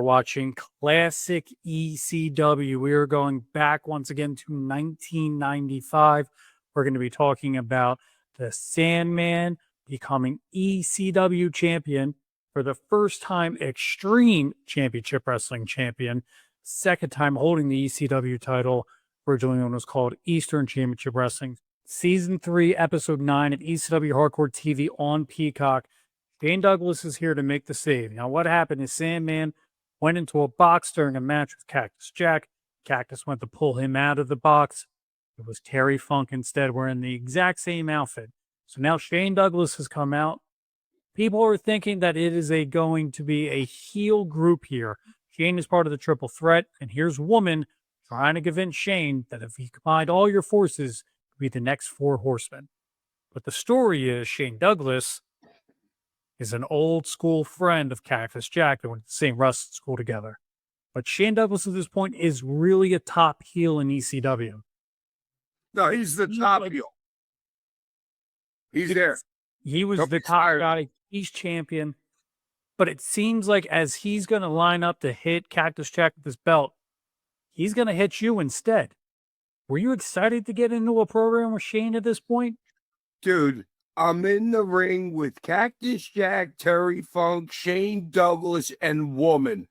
are watching Classic ECW. We are going back once again to 1995. We're going to be talking about the Sandman becoming ECW champion for the first time, Extreme Championship Wrestling champion, second time holding the ECW title, originally known as called Eastern Championship Wrestling. Season 3, Episode 9 of ECW Hardcore TV on Peacock. Shane Douglas is here to make the save. Now, what happened is Sandman went into a box during a match with Cactus Jack. Cactus went to pull him out of the box. It was Terry Funk instead, wearing the exact same outfit. So now Shane Douglas has come out. People are thinking that it is going to be a heel group here. Shane is part of the Triple Threat, and here's Woman trying to convince Shane that if he combined all your forces, it could be the next 4 horsemen. But the story is Shane Douglas is an old school friend of Cactus Jack. They went to the same wrestling school together. But Shane Douglas at this point is really a top heel in ECW. No, he's the top heel. He's there. He was the top guy. He's champion. But it seems like as he's going to line up to hit Cactus Jack with his belt, he's going to hit you instead. Were you excited to get into a program with Shane at this point? Dude, I'm in the ring with Cactus Jack, Terry Funk, Shane Douglas, and Woman.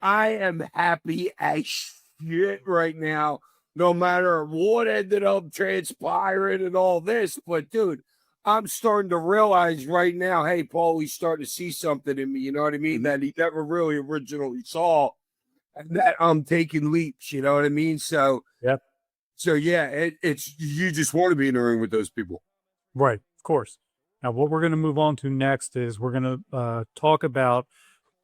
I am happy as shit right now, no matter what ended up transpiring and all this. But, dude, I'm starting to realize right now, hey, Paul, he's starting to see something in me, you know what I mean, that he never really originally saw, and that I'm taking leaps, you know what I mean? So, yep. So yeah, it's you just want to be in the ring with those people. Right, of course. Now, what we're going to move on to next is we're going to talk about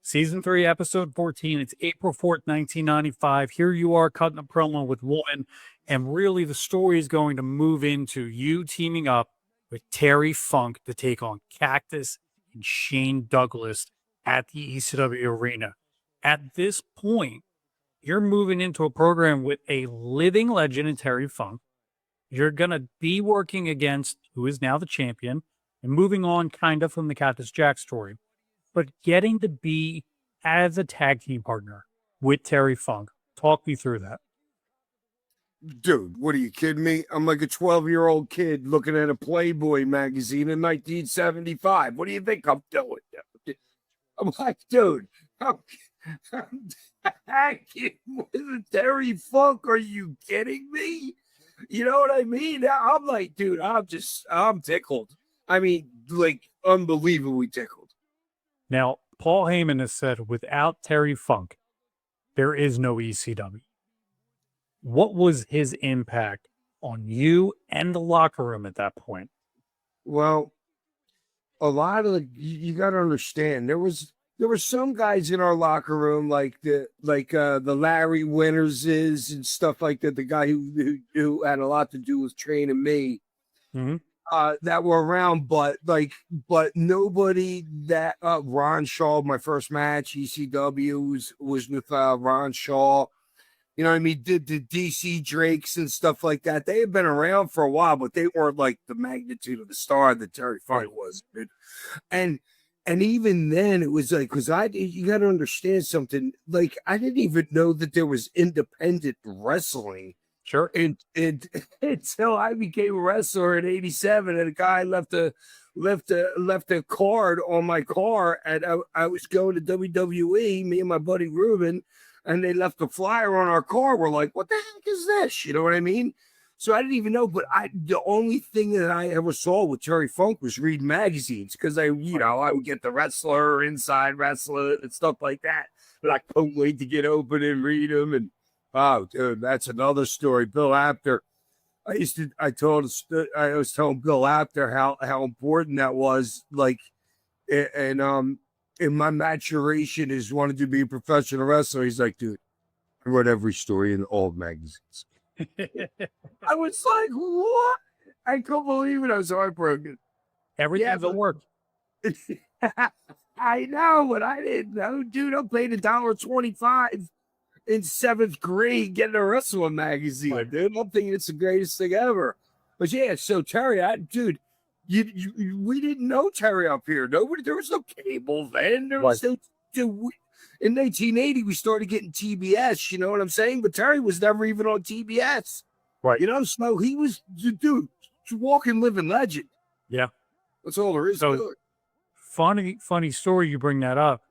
Season 3, Episode 14. It's April 4th, 1995. Here you are cutting a promo with Woman, and really the story is going to move into you teaming up with Terry Funk to take on Cactus and Shane Douglas at the ECW arena. At this point, you're moving into a program with a living legend in Terry Funk. You're going to be working against who is now the champion and moving on kind of from the Cactus Jack story, but getting to be as a tag team partner with Terry Funk. Talk me through that. Dude, what are you kidding me? I'm like a 12-year-old kid looking at a Playboy magazine in 1975. What do you think I'm doing? I'm like, dude, I'm hacking with Terry Funk. Are you kidding me? You know what I mean? I'm like, dude, I'm tickled. I mean, like, unbelievably tickled. Now, Paul Heyman has said, without Terry Funk, there is no ECW. What was his impact on you and the locker room at that point? Well, a lot of you got to understand, there were some guys in our locker room like the Larry Winterses and stuff like that. The guy who had a lot to do with training me, that were around, but nobody that Ron Shaw. My first match ECW was with Ron Shaw. You know what I mean? Did the DC Drakes and stuff like that. They had been around for a while, but they weren't like the magnitude of the star that Terry Funk was, dude. And even then, it was like, because you got to understand something. Like, I didn't even know that there was independent wrestling. Sure. And until I became a wrestler in '87, and a guy left a card on my car, and I was going to WWE. Me and my buddy Ruben. And they left a flyer on our car. We're like, what the heck is this? You know what I mean? So I didn't even know. But the only thing that I ever saw with Terry Funk was read magazines, because I would get the Wrestler, Inside Wrestler, and stuff like that. But I couldn't wait to get open and read them. And oh, dude, that's another story. Bill Apter. I was telling Bill Apter how important that was. Like, and in my maturation is wanting to be a professional wrestler. He's like, dude, I read every story in all magazines. I was like, what? I couldn't believe it. I was heartbroken. Everything's at work. I know, but I didn't know, dude. I paid $1.25 in 7th grade getting a wrestling magazine, dude. I'm thinking it's the greatest thing ever. But yeah, so Terry, dude, we didn't know Terry up here. Nobody, there was no cable then. There was no, in 1980 we started getting TBS. You know what I'm saying? But Terry was never even on TBS. Right. You know, so he was, dude, walking, living legend. Yeah. That's all there is to it. Funny story you bring that up.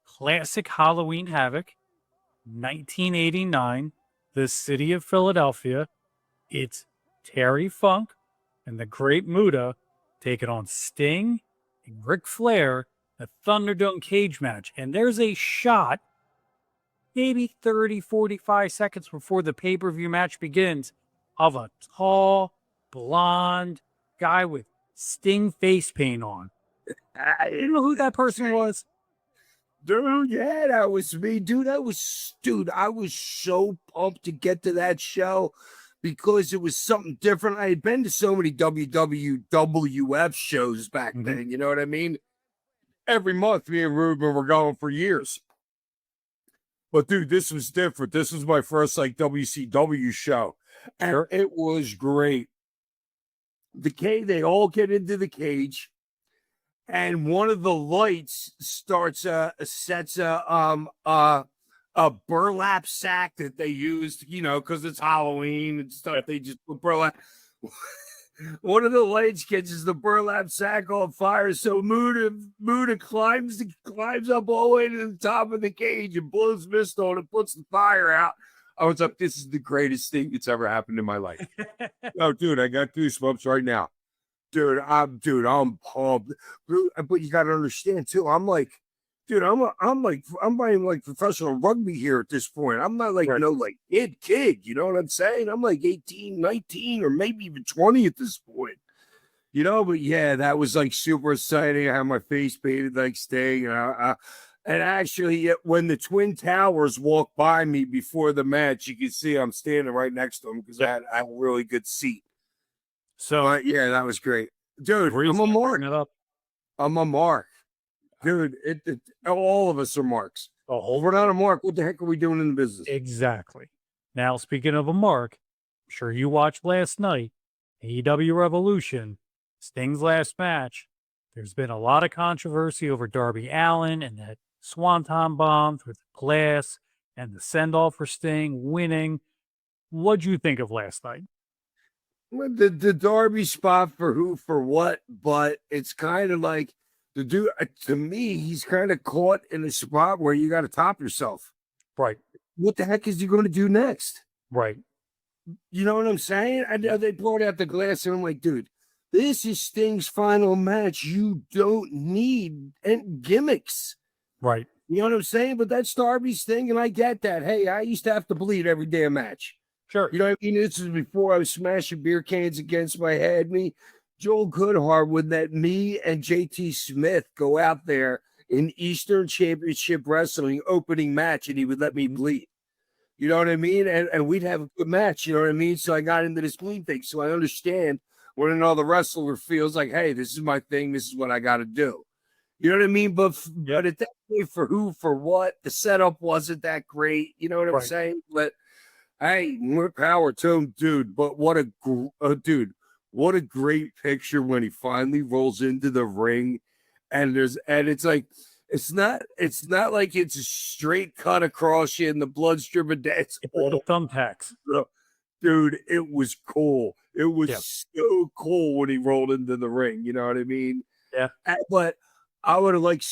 Classic Halloween Havoc, 1989, the city of Philadelphia. It's Terry Funk and the Great Muta taking on Sting and Ric Flair, the Thunderdome cage match. And there's a shot, maybe 30, 45 seconds before the pay-per-view match begins, of a tall, blonde guy with Sting face paint on. I didn't know who that person was. Dude, yeah, that was me. Dude, I was so pumped to get to that show because it was something different. I had been to so many WWF shows back then, you know what I mean? Every month, me and Ruben were going for years. But dude, this was different. This was my first like WCW show. And it was great. They all get into the cage. And one of the lights sets a burlap sack that they used, you know, because it's Halloween and stuff. They just put burlap. One of the lights catches the burlap sack on fire, so Muta climbs up all the way to the top of the cage and blows mist on it, puts the fire out. I was like, this is the greatest thing that's ever happened in my life. Oh, dude, I got goosebumps right now. Dude, I'm pumped. But you gotta understand too. I'm like, dude, I'm playing like professional rugby here at this point. I'm not like no like kid. You know what I'm saying? I'm like 18, 19, or maybe even 20 at this point. You know, but yeah, that was like super exciting. I had my face painted like Sting, and actually, when the Twin Towers walked by me before the match, you can see I'm standing right next to them because I had a really good seat. So yeah, that was great, dude. I'm a mark. I'm a mark, dude. All of us are marks. Oh, we're not a mark. What the heck are we doing in the business? Exactly. Now, speaking of a mark, I'm sure you watched last night, AEW Revolution, Sting's last match. There's been a lot of controversy over Darby Allin and that Swanton bomb through the glass and the send-off for Sting winning. What'd you think of last night? The Darby spot for who, for what, but it's kind of like the dude, to me, he's kind of caught in a spot where you got to top yourself. Right. What the heck is he going to do next? Right. You know what I'm saying? They brought out the glass and I'm like, dude, this is Sting's final match. You don't need gimmicks. Right. You know what I'm saying? But that's Darby's thing, and I get that. Hey, I used to have to bleed every damn match. Sure. You know what I mean? This is before I was smashing beer cans against my head. Joel Goodhart would let me and JT Smith go out there in Eastern Championship Wrestling opening match, and he would let me bleed. You know what I mean? And we'd have a good match. You know what I mean? So I got into this bleed thing. So I understand when another wrestler feels like, hey, this is my thing. This is what I got to do. You know what I mean? But at that point, for who, for what, the setup wasn't that great. You know what I'm saying? But hey, more power to him, dude. But what a great picture when he finally rolls into the ring, and it's like it's not like it's a straight cut across you and the blood's dripping down. It's all the thumbtacks, dude. It was cool. It was so cool when he rolled into the ring. You know what I mean? Yeah. But I would have liked.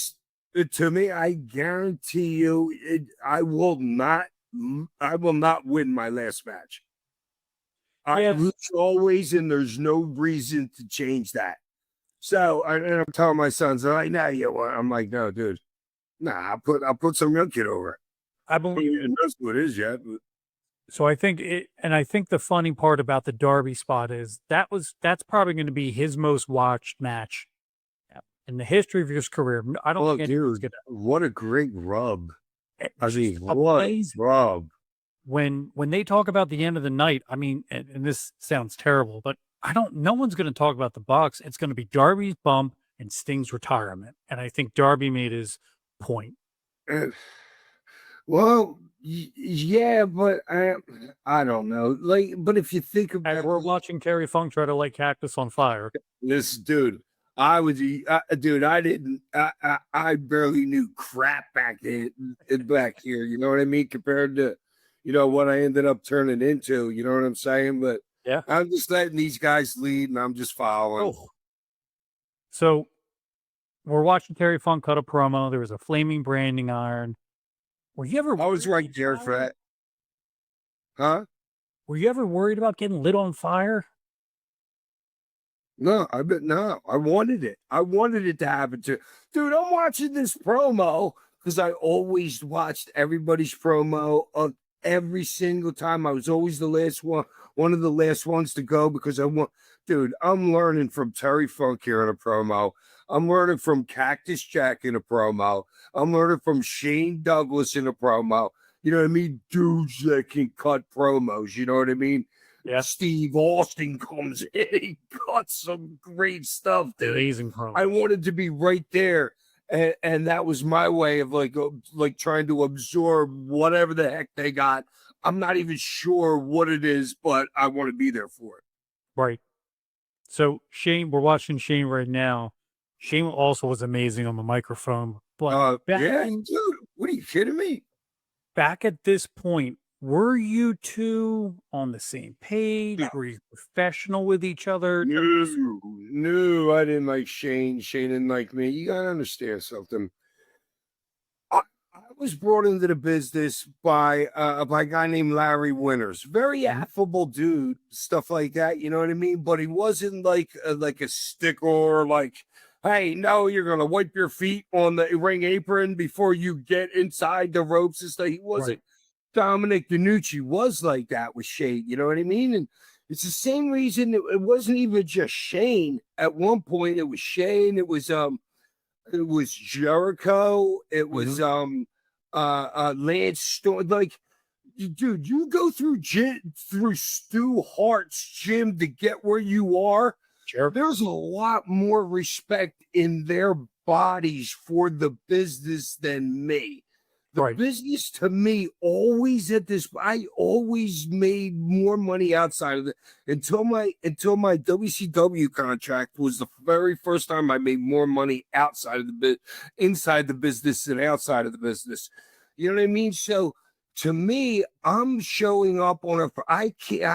To me, I guarantee you, I will not win my last match. I lose always, and there's no reason to change that. So, I'm telling my sons, they're like, "No, you what?" I'm like, "No, dude, nah. I'll put some real kid over it. I believe it knows who it is yet." But. So I think the funny part about the Darby spot is that's probably going to be his most watched match in the history of his career. I don't think dude, what a great rub. I mean, what rub. When they talk about the end of the night, I mean, and this sounds terrible, but no one's going to talk about the Bucks. It's going to be Darby's bump and Sting's retirement. And I think Darby made his point. Well, yeah, but I don't know. Like, but if you think about we're watching Terry Funk try to light Cactus on fire. This dude, I was, dude. I didn't. I barely knew crap back here. You know what I mean? Compared to, what I ended up turning into. You know what I'm saying? But Yeah. I'm just letting these guys lead, and I'm just following. Oh. So we're watching Terry Funk cut a promo. There was a flaming branding iron. Were you ever I was worried right about there for fire? that, huh? Were you ever worried about getting lit on fire? No, no. I wanted it. I wanted it to happen too, dude. I'm watching this promo because I always watched everybody's promo of every single time. I was always the last one of the last ones to go because dude. I'm learning from Terry Funk here in a promo. I'm learning from Cactus Jack in a promo. I'm learning from Shane Douglas in a promo. You know what I mean? Dudes that can cut promos. You know what I mean? Yeah. Steve Austin comes in. He got some great stuff, dude. Amazing promo. I wanted to be right there. And that was my way of like trying to absorb whatever the heck they got. I'm not even sure what it is, but I want to be there for it. Right. So Shane, we're watching Shane right now. Shane also was amazing on the microphone. But Yeah, dude, what are you kidding me? back at this point, were you two on the same page? No. Were you professional with each other? No, I didn't like Shane. Shane didn't like me. You gotta understand something. I was brought into the business by a guy named Larry Winters. Very affable dude, stuff like that. You know what I mean? But he wasn't like a sticker or like, hey, no, you're gonna wipe your feet on the ring apron before you get inside the ropes and stuff. He wasn't. Right. Dominic DeNucci was like that with Shane. You know what I mean? And it's the same reason it wasn't even just Shane. At one point, it was Shane. It was Jericho. It was Lance Storm. Like, dude, you go through Stu Hart's gym to get where you are. Sure. There's a lot more respect in their bodies for the business than me. The Right. business to me always I always made more money outside of it until my WCW contract was the very first time I made more money outside of inside the business than outside of the business. You know what I mean? So to me, I'm showing up I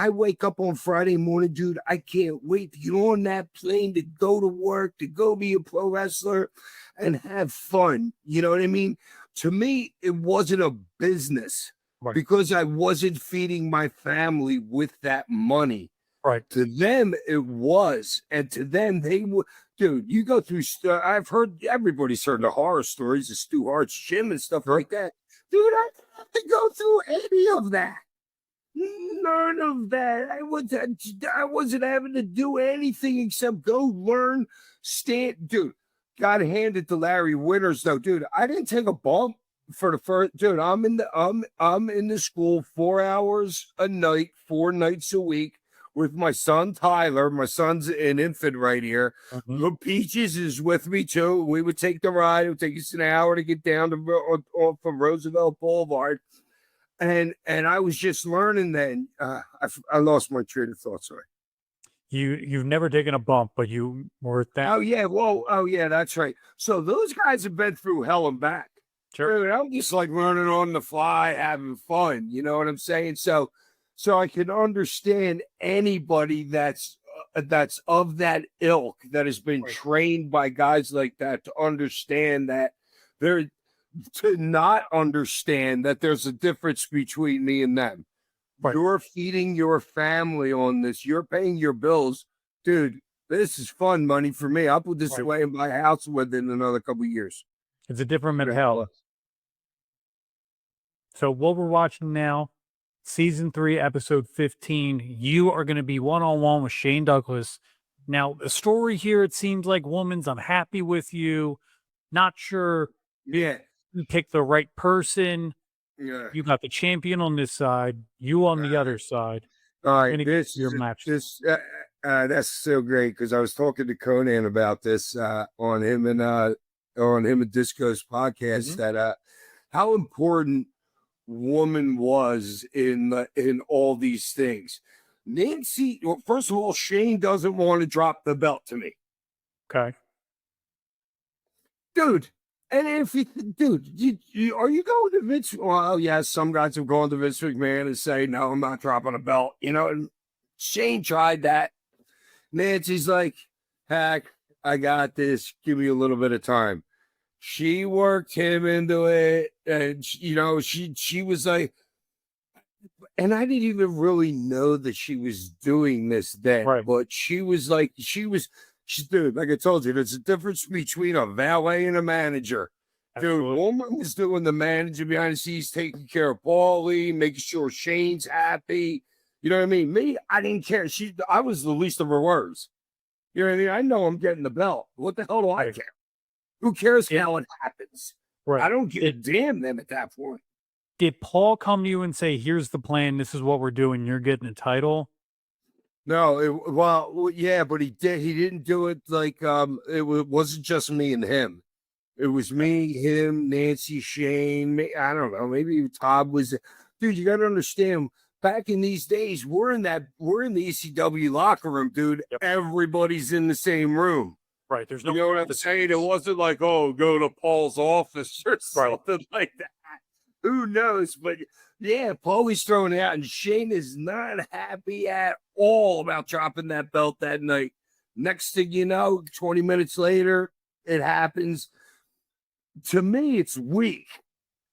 wake up on Friday morning, dude. I can't wait to get on that plane to go to work, to go be a pro wrestler and have fun. You know what I mean? To me, it wasn't a business because I wasn't feeding my family with that money. Right. To them, it was. And to them, they would, dude, you go through, I've heard, everybody's heard the horror stories of Stu Hart's gym and stuff like that. Dude, I didn't have to go through any of that. None of that. I wasn't having to do anything except go learn, dude. Got handed to Larry Winters though, dude. I didn't take a bump for the first, dude. I'm in the school 4 hours a night, 4 nights a week with my son Tyler. My son's an infant right here. The Peaches is with me too. We would take the ride. It would take us an hour to get down to from Roosevelt Boulevard. And I was just learning then. I lost my train of thought. Sorry. You've never taken a bump, but you were that. Oh yeah, that's right. So those guys have been through hell and back. Sure. Dude, I'm just like learning on the fly, having fun. You know what I'm saying? So I can understand anybody that's of that ilk that has been trained by guys like that to understand that to not understand that there's a difference between me and them. Right. You're feeding your family on this. You're paying your bills. Dude, this is fun money for me. I'll put this away in my house within another couple of years. It's a different mentality. So what we're watching now, season 3, episode 15, you are going to be one-on-one with Shane Douglas. Now, the story here, it seems like woman's unhappy with you. Not sure you picked the right person. Yeah. You got the champion on this side, you on the other side. All right, that's so great because I was talking to Conan about this on him and Disco's podcast that how important woman was in all these things. Nancy, well, first of all, Shane doesn't want to drop the belt to me. Okay. dude. And if you, dude, are you going to Vince? Well, yes, some guys have gone to Vince McMahon and say, no, I'm not dropping a belt. You know, and Shane tried that. Nancy's like, heck, I got this. Give me a little bit of time. She worked him into it. And, you know, she was like, and I didn't even really know that she was doing this then, Right. but she was like, she's, dude, like I told you, there's a difference between a valet and a manager. Absolutely. Dude, woman was doing the manager behind the scenes, taking care of Paulie, making sure Shane's happy. You know what I mean? Me, I didn't care. I was the least of her worries. You know what I mean? I know I'm getting the belt. What the hell do I care? Who cares how it happens? Right. I don't give a damn them at that point. Did Paul come to you and say, here's the plan, this is what we're doing, you're getting a title? No, well, yeah, but he didn't do it like it wasn't just me and him. It was me, him, Nancy, Shane. I don't know, maybe Todd was. Dude, you got to understand. Back in these days, we're in the ECW locker room, dude. Yep. Everybody's in the same room. Right. There's no. You know what I'm saying? It wasn't like, oh, go to Paul's office or something like that. Who knows? But yeah, Paulie's throwing it out, and Shane is not happy at all about dropping that belt that night. Next thing you know, 20 minutes later, it happens. To me, it's weak.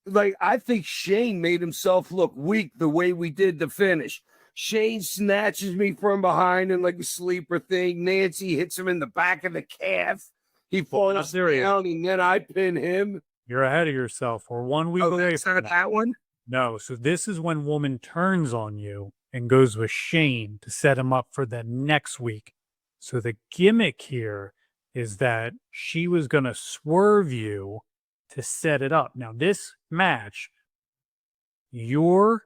Like, I think Shane made himself look weak the way we did the finish. Shane snatches me from behind in like a sleeper thing. Nancy hits him in the back of the calf. He falls down, and then I pin him. You're ahead of yourself. We're 1 week away from that one. No, so this is when woman turns on you and goes with Shane to set him up for the next week. So the gimmick here is that she was going to swerve you to set it up. Now, this match, your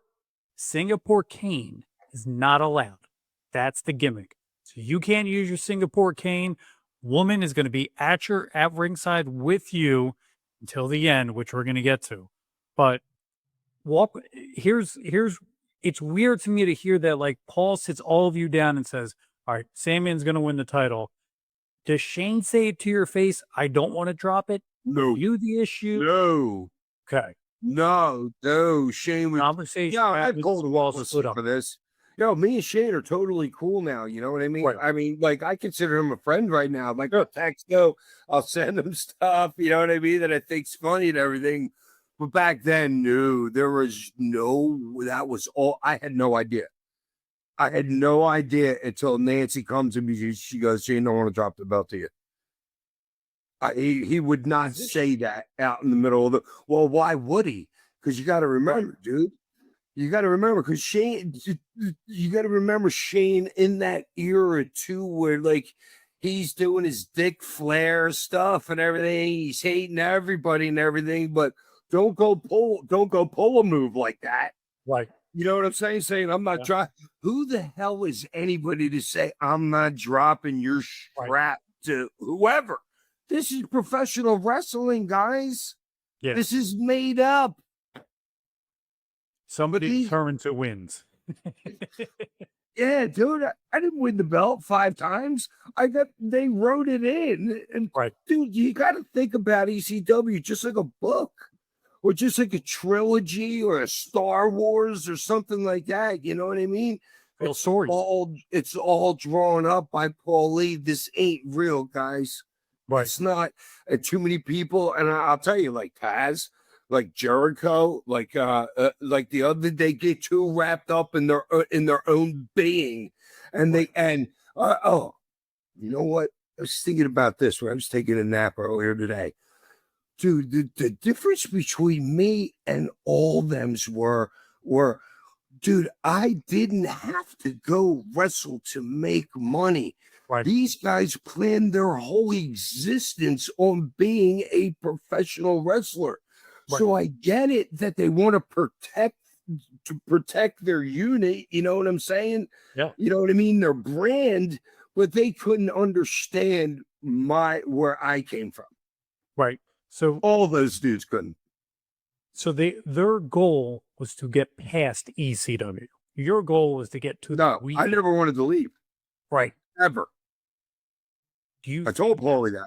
Singapore cane is not allowed. That's the gimmick. So you can't use your Singapore cane. Woman is going to be at ringside with you until the end, which we're going to get to. But here's it's weird to me to hear that, like, Paul sits all of you down and says, all right, Sandman's going to win the title. Does Shane say it to your face, I don't want to drop it? No. You the issue? No. Okay. No. Shane was... Conversation. Yeah, I've told Wallace for this. Yo, me and Shane are totally cool now. You know what I mean? Right. I mean, like, I consider him a friend right now. I'm like, oh, text, go. I'll send him stuff, you know what I mean, that I think's funny and everything. But back then, no, there was that was all. I had no idea. I had no idea until Nancy comes to me. She goes, Shane, don't want to drop the belt to you. He would not say that out in the middle of the... Well, why would he? Because you got to remember, dude. You got to remember, because Shane, you got to remember Shane in that era too, where like he's doing his Dick Flair stuff and everything. He's hating everybody and everything, but don't go pull a move like that. Right. You know what I'm saying? Saying I'm not dropping. Who the hell is anybody to say I'm not dropping your strap to whoever? This is professional wrestling, guys. Yeah. This is made up. Somebody determines who wins. Yeah, dude, I didn't win the belt 5 times. They wrote it in. And dude, you got to think about ECW just like a book, or just like a trilogy or a Star Wars or something like that. You know what I mean? It's all drawn up by Paul Lee. This ain't real, guys. Right. It's not. Too many people, and I'll tell you, like Taz, like Jericho, like the other, they get too wrapped up in their own being, and you know what? I was thinking about this when I was taking a nap earlier today. Dude, the difference between me and all them's were, dude, I didn't have to go wrestle to make money. Right. These guys planned their whole existence on being a professional wrestler. Right. So I get it that they want to protect their unit. You know what I'm saying? Yeah. You know what I mean? Their brand, but they couldn't understand where I came from. Right. So all those dudes couldn't. So their goal was to get past ECW. Your goal was to get to the weekend. I never wanted to leave. Right. Ever. I told Paulie that.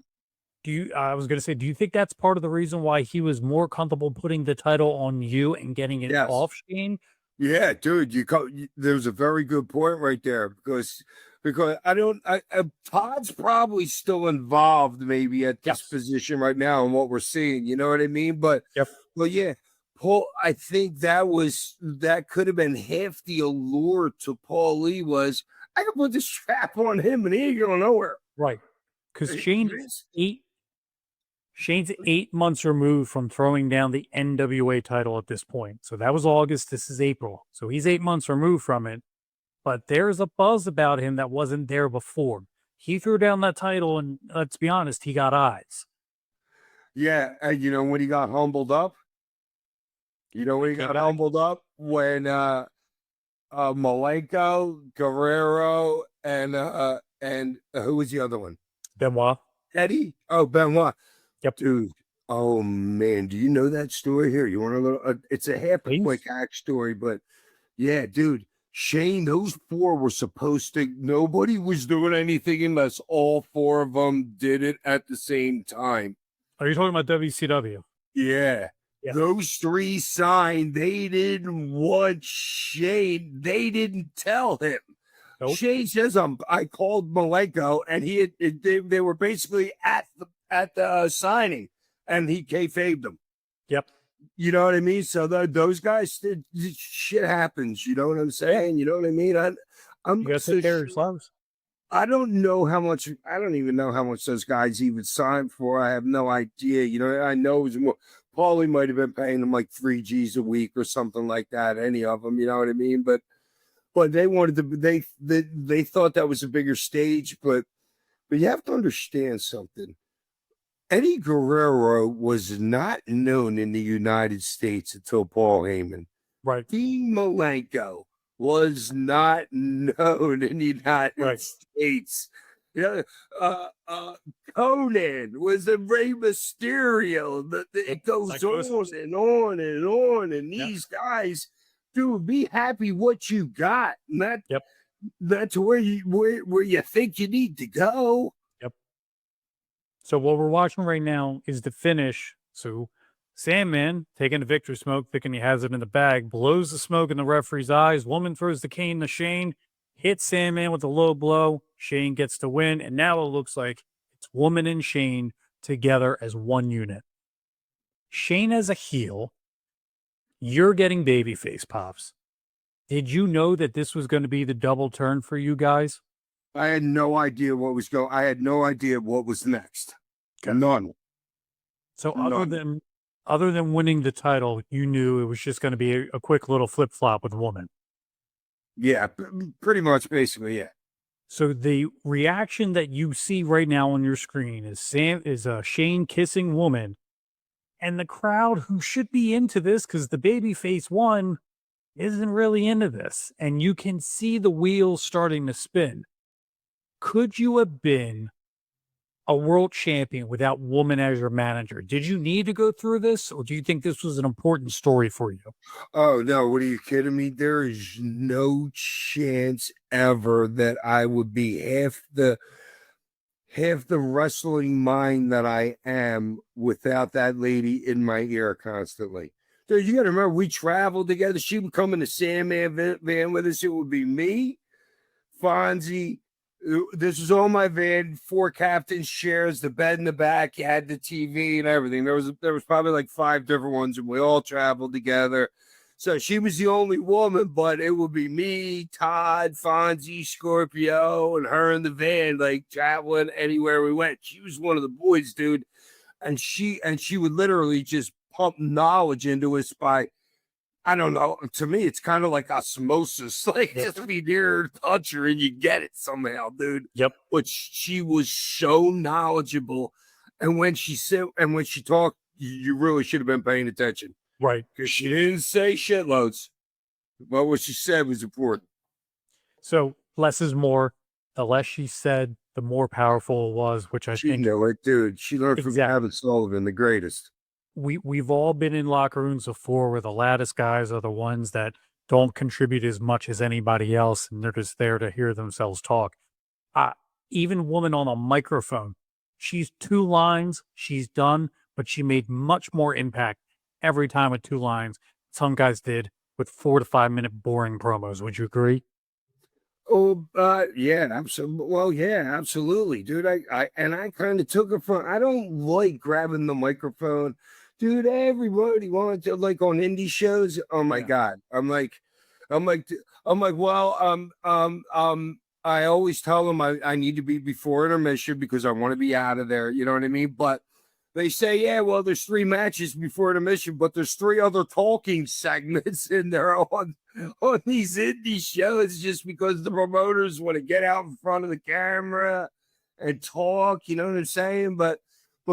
I was going to say, do you think that's part of the reason why he was more comfortable putting the title on you and getting it Yes. off Shane? Yeah, dude, there's a very good point right there because Todd's probably still involved maybe at this Yes. position right now and what we're seeing, you know what I mean? But Yep. yeah, Paul, I think that could have been half the allure to Paul Lee was I can put this strap on him and he ain't going nowhere. Right. Because Vince- Shane's 8 months removed from throwing down the NWA title at this point. So that was August. This is April. So he's 8 months removed from it. But there's a buzz about him that wasn't there before. He threw down that title, and let's be honest, he got eyes. Yeah, and you know when he got humbled up? You know when he got humbled up? When Malenko, Guerrero, and who was the other one? Benoit. Eddie? Oh, Benoit. Yep. Dude. Oh man, do you know that story here? You want a little? It's a half a quick act story, but yeah, dude. Shane, those four were supposed to. Nobody was doing anything unless all four of them did it at the same time. Are you talking about WCW? Yeah. Yeah. Those three signed. They didn't want Shane. They didn't tell him. Nope. Shane says, I called Malenko, and they were basically at the signing, and he kayfabed them. Yep. You know what I mean? So those guys, shit happens. You know what I'm saying? You know what I mean? You got to take care of yourselves. I don't know how much. I don't even know how much those guys even signed for. I have no idea. You know, I know it was more. Paulie might have been paying them like 3 G's a week or something like that. Any of them, you know what I mean? But they wanted to. They thought that was a bigger stage. But you have to understand something. Eddie Guerrero was not known in the United States until Paul Heyman. Right. Dean Malenko was not known in the United States. Yeah, Conan was the Rey Mysterio. It goes on and on and on. And these guys, dude, be happy what you got. And that's where you think you need to go. Yep. So what we're watching right now is the finish. So Sandman taking the victory smoke, thinking he has it in the bag, blows the smoke in the referee's eyes. Woman throws the cane to Shane, hits Sandman with a low blow. Shane gets the win, and now it looks like it's Woman and Shane together as one unit. Shane as a heel, you're getting babyface pops. Did you know that this was going to be the double turn for you guys? I had no idea what was going. I had no idea what was next. None. So other than winning the title, you knew it was just going to be a quick little flip flop with Woman. Yeah, pretty much, basically, yeah. So the reaction that you see right now on your screen is Shane kissing Woman, and the crowd who should be into this because the babyface won isn't really into this, and you can see the wheels starting to spin. Could you have been a world champion without Woman as your manager? Did you need to go through this, or do you think this was an important story for you? Oh, no. What are you kidding me? There is no chance ever that I would be half the wrestling mind that I am without that lady in my ear constantly. Dude, you got to remember, we traveled together. She would come in the Sandman van with us. It would be me, Fonzie. This was all my van, 4 captain's chairs, the bed in the back. You had the TV and everything. There was probably like 5 different ones, and we all traveled together. So she was the only woman, but it would be me, Todd, Fonzie, Scorpio, and her in the van, like traveling anywhere we went. She was one of the boys, dude, and she would literally just pump knowledge into us by, I don't know. To me, it's kind of like osmosis. Like just be near her, touch her, and you get it somehow, dude. Yep. But she was so knowledgeable, and when she talked, you really should have been paying attention, right? Because she didn't say shitloads, but what she said was important. So less is more. The less she said, the more powerful it was. Which I think she knew it, dude. She learned from Kevin Sullivan, the greatest. We've all been in locker rooms before where the loudest guys are the ones that don't contribute as much as anybody else, and they're just there to hear themselves talk. Even Woman on a microphone, She's 2 lines, she's done, but she made much more impact every time with 2 lines. Some guys did with 4 to 5 minute boring promos. Would you agree? Oh, yeah, absolutely. Well, yeah, absolutely, dude. I kind of took it from. I don't like grabbing the microphone, dude. Everybody wanted to like on indie shows. Oh my Yeah. god, I'm like, I'm like. Well, I always tell them I need to be before intermission because I want to be out of there. You know what I mean? But they say, yeah, well, there's 3 matches before intermission, but there's 3 other talking segments in there on these indie shows just because the promoters want to get out in front of the camera and talk, you know what I'm saying? But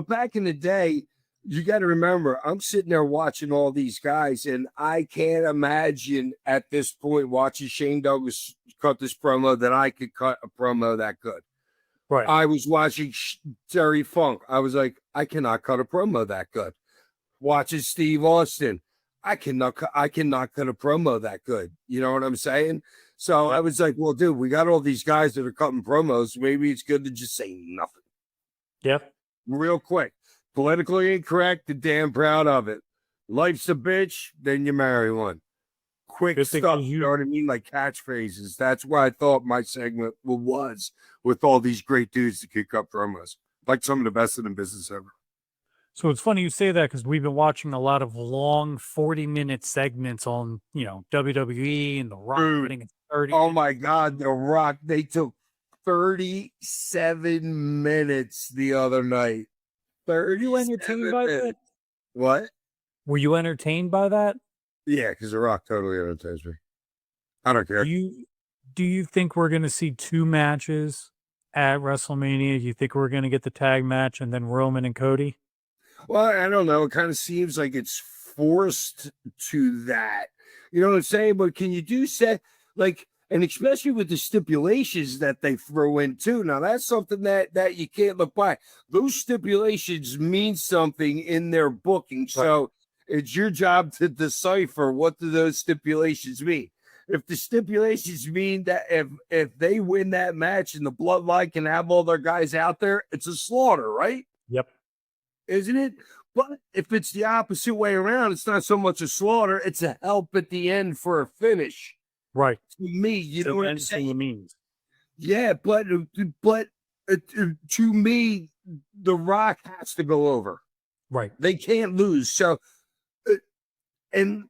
back in the day, you got to remember, I'm sitting there watching all these guys, and I can't imagine at this point watching Shane Douglas cut this promo that I could cut a promo that good. Right. I was watching Terry Funk. I was like, I cannot cut a promo that good. Watching Steve Austin. I cannot cut a promo that good. You know what I'm saying? So I was like, well, dude, we got all these guys that are cutting promos. Maybe it's good to just say nothing. Yep. Real quick. Politically incorrect and damn proud of it. Life's a bitch, then you marry one. Quick Good thing stuff, for you you. know what I mean? Like catchphrases. That's where I thought my segment was with all these great dudes that kick up promos. Like some of the best in the business ever. So it's funny you say that because we've been watching a lot of long 40-minute segments on, WWE and The Rock Dude. getting 30. Oh my God, The Rock, they took 37 minutes the other night. Were you entertained by that? What? Were you entertained by that? Yeah, because The Rock totally entertains me. I don't care. Do you think we're going to see 2 matches at WrestleMania? Do you think we're going to get the tag match and then Roman and Cody? Well, I don't know. It kind of seems like it's forced to that. You know what I'm saying? But can you do set like, and especially with the stipulations that they throw in too. Now that's something that you can't look by. Those stipulations mean something in their booking. So it's your job to decipher what do those stipulations mean. If the stipulations mean that if they win that match and the bloodline can have all their guys out there, it's a slaughter, right? Yep. Isn't it? But if it's the opposite way around, it's not so much a slaughter, it's a help at the end for a finish. Right. To me, you know what I'm saying? Means. Yeah, but to me, The Rock has to go over. Right. They can't lose. So, and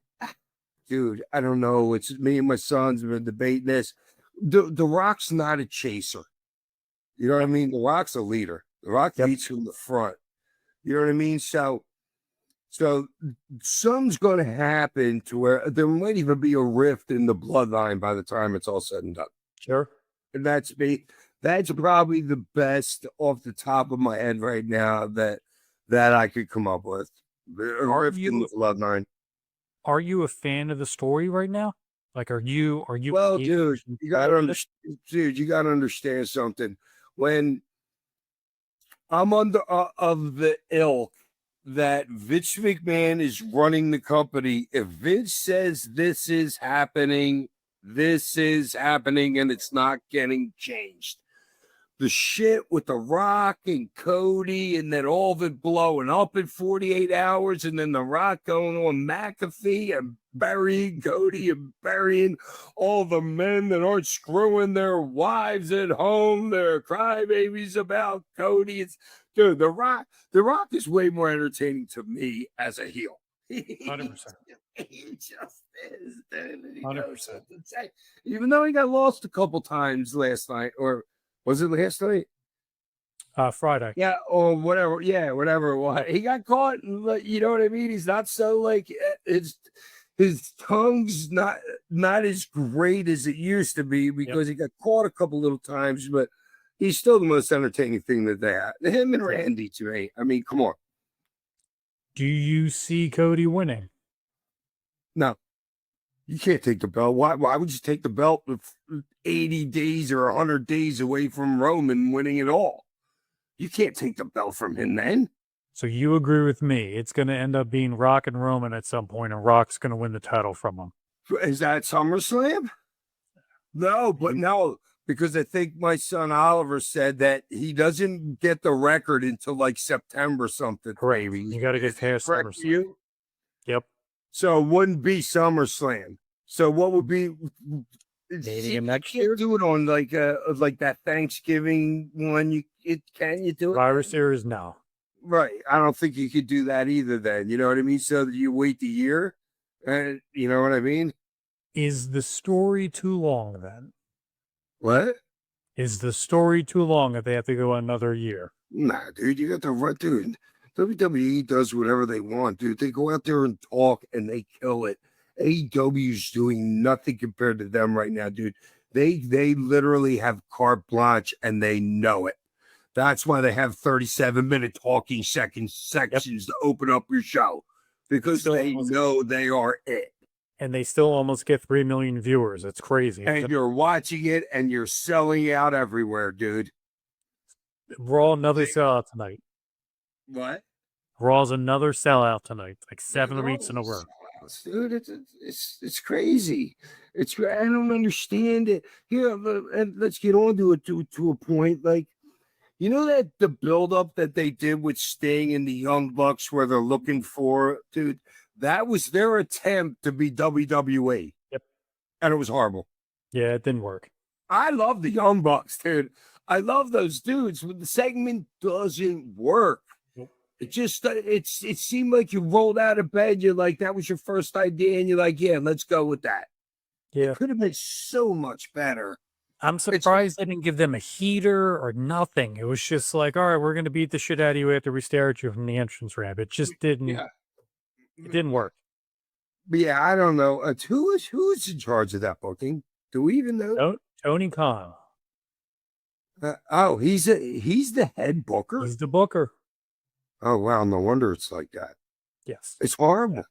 dude, I don't know. It's me and my sons have been debating this. The Rock's not a chaser. You know what I mean? The Rock's a leader. The Rock leads from the front. You know what I mean? So something's going to happen to where there might even be a rift in the bloodline by the time it's all said and done. Sure. And that's me. That's probably the best off the top of my head right now that I could come up with. A rift in the bloodline. Are you a fan of the story right now? Like, are you? Well, dude, you got to understand something. When I'm under of the ilk that Vince McMahon is running the company. If Vince says this is happening, and it's not getting changed. The shit with The Rock and Cody, and then all of it blowing up in 48 hours, and then The Rock going on McAfee and burying Cody and burying all the men that aren't screwing their wives at home. They're crybabies about Cody. It's dude, The Rock is way more entertaining to me as a heel. 100%. He just is, dude. 100%. Even though he got lost a couple times last night, or was it last night? Friday. Yeah, or whatever. Yeah, whatever it was. He got caught. You know what I mean? He's not so like his tongue's not as great as it used to be because he got caught a couple little times, but he's still the most entertaining thing that they have. Him and Randy to me. I mean, come on. Do you see Cody winning? No. You can't take the belt. Why would you take the belt 80 days or 100 days away from Roman winning it all? You can't take the belt from him then. So you agree with me. It's going to end up being Rock and Roman at some point, and Rock's going to win the title from him. Is that SummerSlam? No, but because I think my son Oliver said that he doesn't get the record until like September something. Correct. Maybe You got to get past correct SummerSlam. you. Yep. So it wouldn't be SummerSlam. So what would be? Maybe next You year? do it on like that Thanksgiving one. Can you do it? Survivor Series, no. Right. I don't think you could do that either. Then you know what I mean. So that you wait the year, and you know what I mean. Is the story too long then? What? Is the story too long if they have to go another year? Nah, dude, you got the right, dude. WWE does whatever they want, dude. They go out there and talk and they kill it. AEW's doing nothing compared to them right now, dude. They literally have carte blanche and they know it. That's why they have 37-minute talking sections to open up your show, because they know they are it. And they still almost get 3 million viewers. It's crazy. And you're watching it and you're selling out everywhere, dude. Raw, another sellout tonight. What? Raw's another sellout tonight. Like 7 weeks in a row. Dude, it's crazy. I don't understand it. Here, and let's get on to it to a point. Like, you know that the buildup that they did with Sting and the Young Bucks, where they're looking for, dude, that was their attempt to be WWE. Yep. And it was horrible. Yeah, it didn't work. I love the Young Bucks, dude. I love those dudes, but the segment doesn't work. It just it seemed like you rolled out of bed. You're like, that was your first idea, and you're like, yeah, let's go with that. Yeah, It could have been so much better. I'm surprised they didn't give them a heater or nothing. It was just like, all right, we're gonna beat the shit out of you after we stare at you from the entrance ramp. It just didn't. Yeah. It didn't work. But yeah, I don't know. Who's in charge of that booking? Do we even know? Tony Khan. He's the head booker. He's the booker. Oh wow, no wonder it's like that. Yes. It's horrible.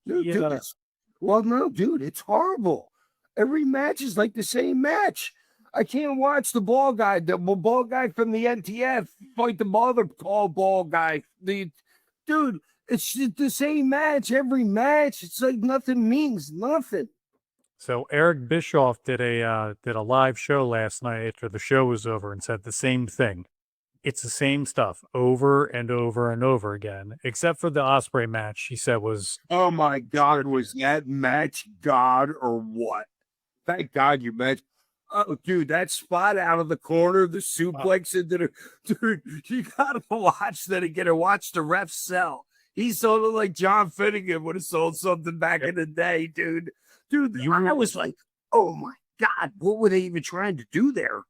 Dude, dude, it's horrible. Every match is like the same match. I can't watch the ball guy from the NTF fight the other tall ball guy. Dude, it's the same match every match. It's like nothing means nothing. So Eric Bischoff did a live show last night after the show was over and said the same thing. It's the same stuff over and over and over again, except for the Osprey match. He said was, oh my God, was that match God or what? Thank God you mentioned. Oh, dude, that spot out of the corner, the suplex into the dude. You gotta watch that again and watch the ref sell. He sold it like John Finnegan would have sold something back in the day, dude. Dude, I was like, oh my God, what were they even trying to do there?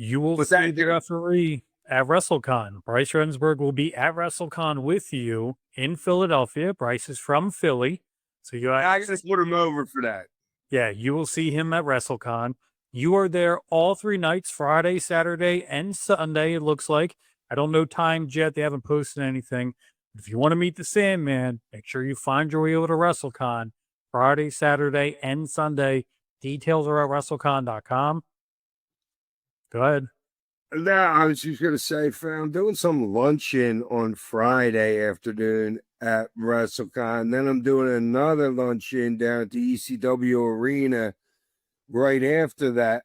you will see the referee at Wrestle Con. Bryce Rensburg will be at Wrestle Con with you in Philadelphia. Bryce is from Philly. So I just put him over for that. Yeah, you will see him at Wrestle Con. You are there all 3 nights, Friday, Saturday, and Sunday, it looks like. I don't know times yet. They haven't posted anything. If you want to meet the Sandman, make sure you find your way over to WrestleCon. Friday, Saturday, and Sunday. Details are at WrestleCon.com. Go ahead. No, I was just going to say, I'm doing some luncheon on Friday afternoon at WrestleCon. Then I'm doing another luncheon down at the ECW Arena right after that.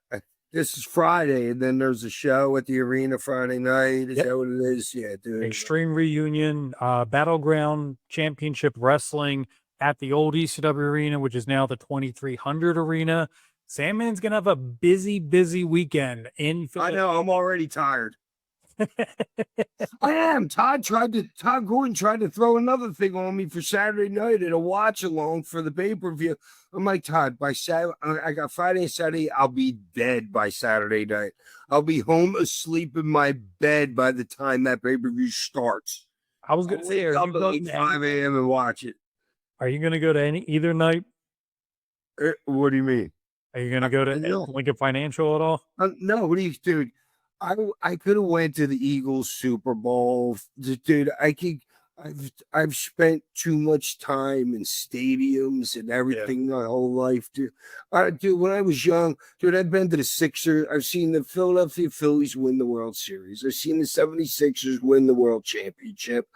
This is Friday, and then there's a show at the arena Friday night. Is that what it is? Yeah, dude. Extreme Reunion, Battleground Championship Wrestling at the old ECW Arena, which is now the 2300 Arena. Sandman's going to have a busy, busy weekend in Philadelphia. I know. I'm already tired. I am. Todd Gordon tried to throw another thing on me for Saturday night at a watch along for the pay-per-view. I'm like, Todd, by Saturday, I got Friday and Saturday. I'll be dead by Saturday night. I'll be home asleep in my bed by the time that pay-per-view starts. I was going to say, I'll be 5 a.m. and watch it. Are you going to go to either night? What do you mean? Are you going to go to Lincoln Financial at all? No, what do you, dude? I could have went to the Eagles Super Bowl, dude. I've spent too much time in stadiums and everything my whole life, dude. Dude, when I was young, dude, I've been to the Sixers. I've seen the Philadelphia Phillies win the World Series. I've seen the 76ers win the World Championship.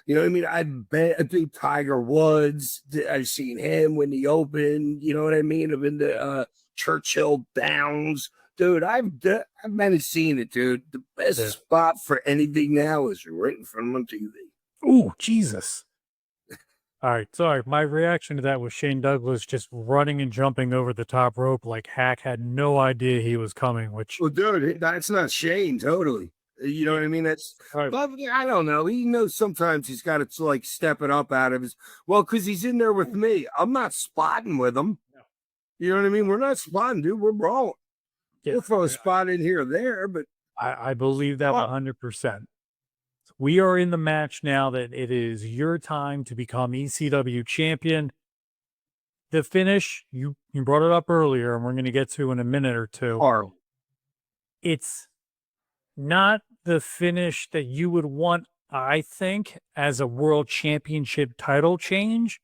You know what I mean? I think Tiger Woods. I've seen him win the Open. You know what I mean? I've been to Churchill Downs. Dude, I've been and seen it, dude. The best spot for anything now is right in front of TV. Ooh, Jesus. All right, sorry. My reaction to that was Shane Douglas just running and jumping over the top rope like Hack had no idea he was coming, which... Well, dude, that's not Shane, totally. You know what I mean? That's, Right. but I don't know. He knows sometimes he's got to like step it up out of his, well, because he's in there with me. I'm not spotting with him. No. You know what I mean? We're not spotting, dude. We're brawling. Yeah. We'll throw a spot in here or there, but I believe that 100%. We are in the match now that it is your time to become ECW champion. The finish, you brought it up earlier, and we're going to get to in a minute or two. Carl. It's not the finish that you would want, I think, as a world championship title change.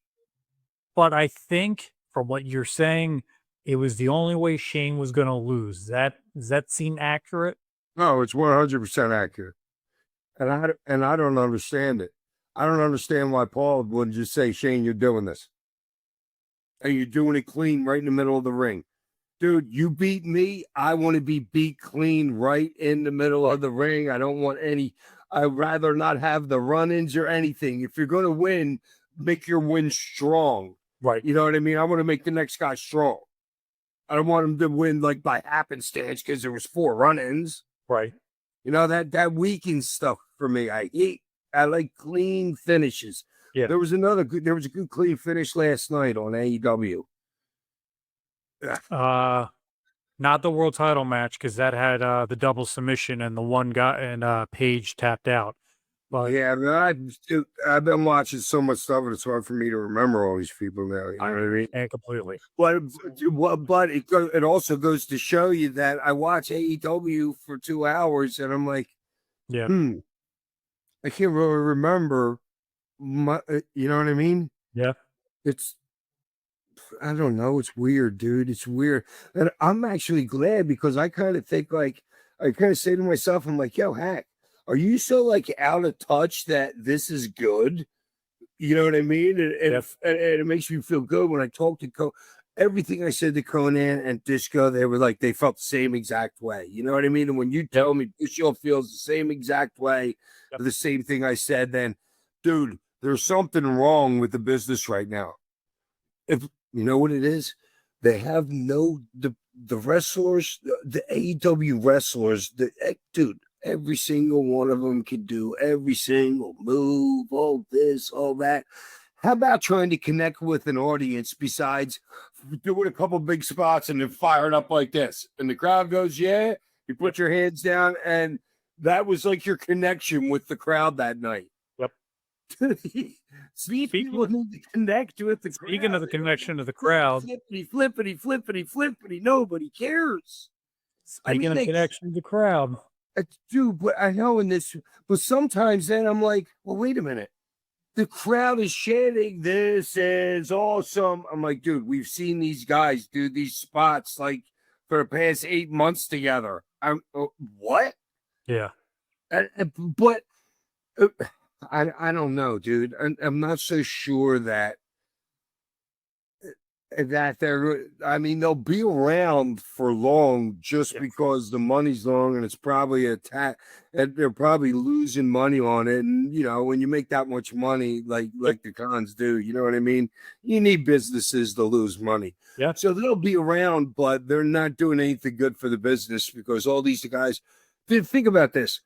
But I think, from what you're saying, it was the only way Shane was going to lose. Does that seem accurate? No, it's 100% accurate. And I don't understand it. I don't understand why Paul wouldn't just say, Shane, you're doing this. And you're doing it clean right in the middle of the ring. Dude, you beat me. I want to be beat clean right in the middle of the ring. I don't want any. I'd rather not have the run-ins or anything. If you're going to win, make your win strong. Right. You know what I mean? I want to make the next guy strong. I don't want him to win like by happenstance because there was 4 run-ins. Right. You know, that weekend stuff for me. I like clean finishes. Yeah. There was a good clean finish last night on AEW. Not the world title match, because that had the double submission and the one guy and Paige tapped out. But yeah, I've been watching so much stuff, and it's hard for me to remember all these people now. You know what I mean? And completely. But it also goes to show you that I watch AEW for 2 hours, and I'm like, yeah, I can't really remember. You know what I mean? Yeah. I don't know. It's weird, dude. It's weird. And I'm actually glad because I kind of think I kind of say to myself, I'm like, yo, Hack, are you so like out of touch that this is good? You know what I mean? And it makes me feel good when I talk to everything I said to Conan and Disco, they felt the same exact way. You know what I mean? And when you tell me Disco feels the same exact way, the same thing I said, then, dude, there's something wrong with the business right now. If you know what it is, they have the wrestlers, the AEW wrestlers, dude, every single one of them can do every single move, all this, all that. How about trying to connect with an audience besides doing a couple big spots and then firing up like this? And the crowd goes, yeah, you put your hands down, and that was like your connection with the crowd that night. Yep. People need to connect with the crowd. Speaking of the connection to the crowd, flippity, nobody cares. Speaking of connection to the crowd, dude, but I know but sometimes then I'm like, well, wait a minute. The crowd is chanting, this is awesome. I'm like, dude, we've seen these guys do these spots like for the past 8 months together. What? Yeah. But I don't know, dude. I'm not so sure that they'll be around for long just because the money's long and it's probably and they're probably losing money on it. And you know, when you make that much money, like the Cons do, you know what I mean? You need businesses to lose money. Yeah. So they'll be around, but they're not doing anything good for the business because all these guys. Think about this.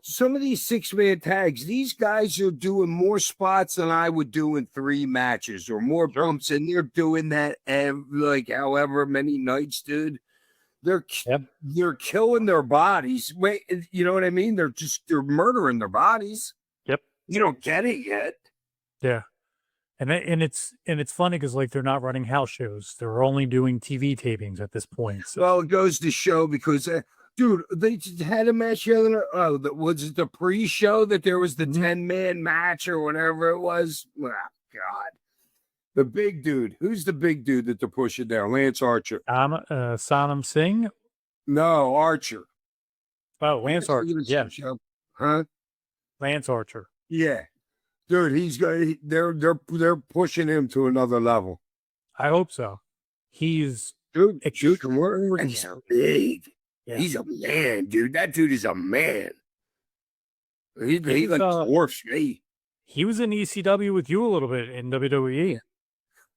Some of these 6-man tags, these guys are doing more spots than I would do in 3 matches or more bumps, and they're doing that like however many nights, dude. They're killing their bodies. Wait, you know what I mean? They're murdering their bodies. Yep. You don't get it yet. Yeah. And it's funny because like they're not running house shows. They're only doing TV tapings at this point. So. Well, it goes to show because dude, they just had a match the other night. Oh, was it the pre-show that there was the 10-man match or whatever it was? Oh, God. The big dude. Who's the big dude that they're pushing down? Lance Archer. Sanam Singh? No, Archer. Oh, Lance Archer. Yeah. Huh? Lance Archer. Yeah. Dude, they're pushing him to another level. I hope so. He's Dude, Extraordinary. and he's big. Yeah. He's a man, dude. That dude is a man. He He's, like dwarfs me. He was in ECW with you a little bit in WWE.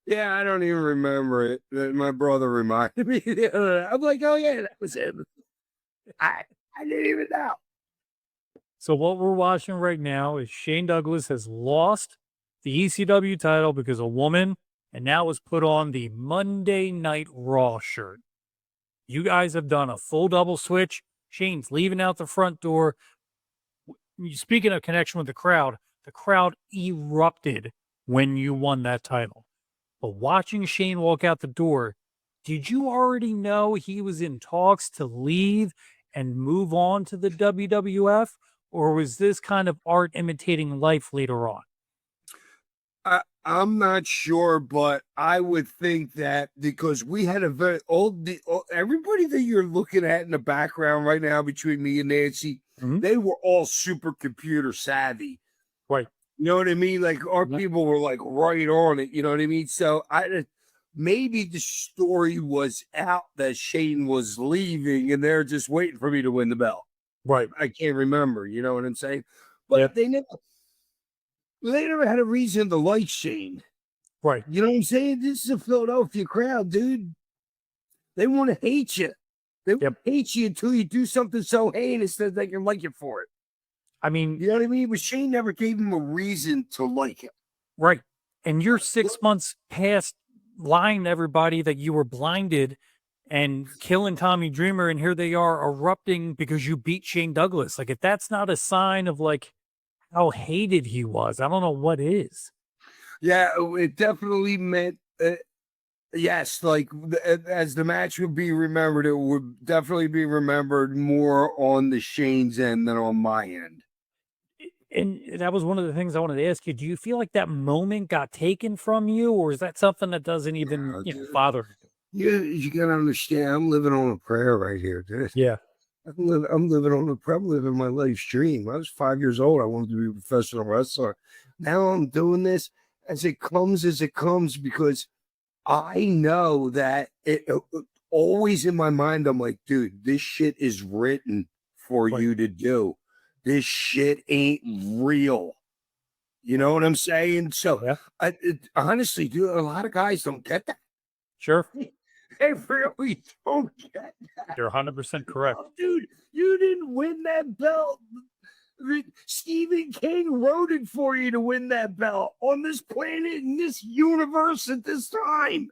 Yeah, I don't even remember it. My brother reminded me. I'm like, oh yeah, that was him. I didn't even know. So what we're watching right now is Shane Douglas has lost the ECW title because a woman, and now was put on the Monday Night Raw shirt. You guys have done a full double switch. Shane's leaving out the front door. Speaking of connection with the crowd erupted when you won that title. But watching Shane walk out the door, did you already know he was in talks to leave and move on to the WWF? Or was this kind of art imitating life later on? I'm not sure, but I would think that because we had a very everybody that you're looking at in the background right now between me and Nancy, they were all super computer savvy. Right. You know what I mean? Like our people were like right on it. You know what I mean? So maybe the story was out that Shane was leaving and they're just waiting for me to win the belt. Right. I can't remember. You know what I'm saying? But they never had a reason to like Shane. Right. You know what I'm saying? This is a Philadelphia crowd, dude. They want to hate you. They want to hate you until you do something so heinous that they can like you for it. I mean, you know what I mean? But Shane never gave him a reason to like him. Right. And you're 6 months past lying to everybody that you were blinded and killing Tommy Dreamer, and here they are erupting because you beat Shane Douglas. Like, if that's not a sign of like how hated he was, I don't know what is. Yeah, it definitely meant yes, like as the match would be remembered, it would definitely be remembered more on the Shane's end than on my end. And that was one of the things I wanted to ask you. Do you feel like that moment got taken from you, or is that something that doesn't even bother you? You gotta understand, I'm living on a prayer right here, dude. Yeah. I'm living on a prayer. I'm living my life's dream. I was 5 years old. I wanted to be a professional wrestler. Now I'm doing this as it comes because I know that it always in my mind, I'm like, dude, this shit is written for you to do. This shit ain't real. You know what I'm saying? So, honestly, dude, a lot of guys don't get that. Sure. They really don't get that. You're 100% correct. Oh, dude, you didn't win that belt. Stephen King wrote it for you to win that belt on this planet, in this universe at this time.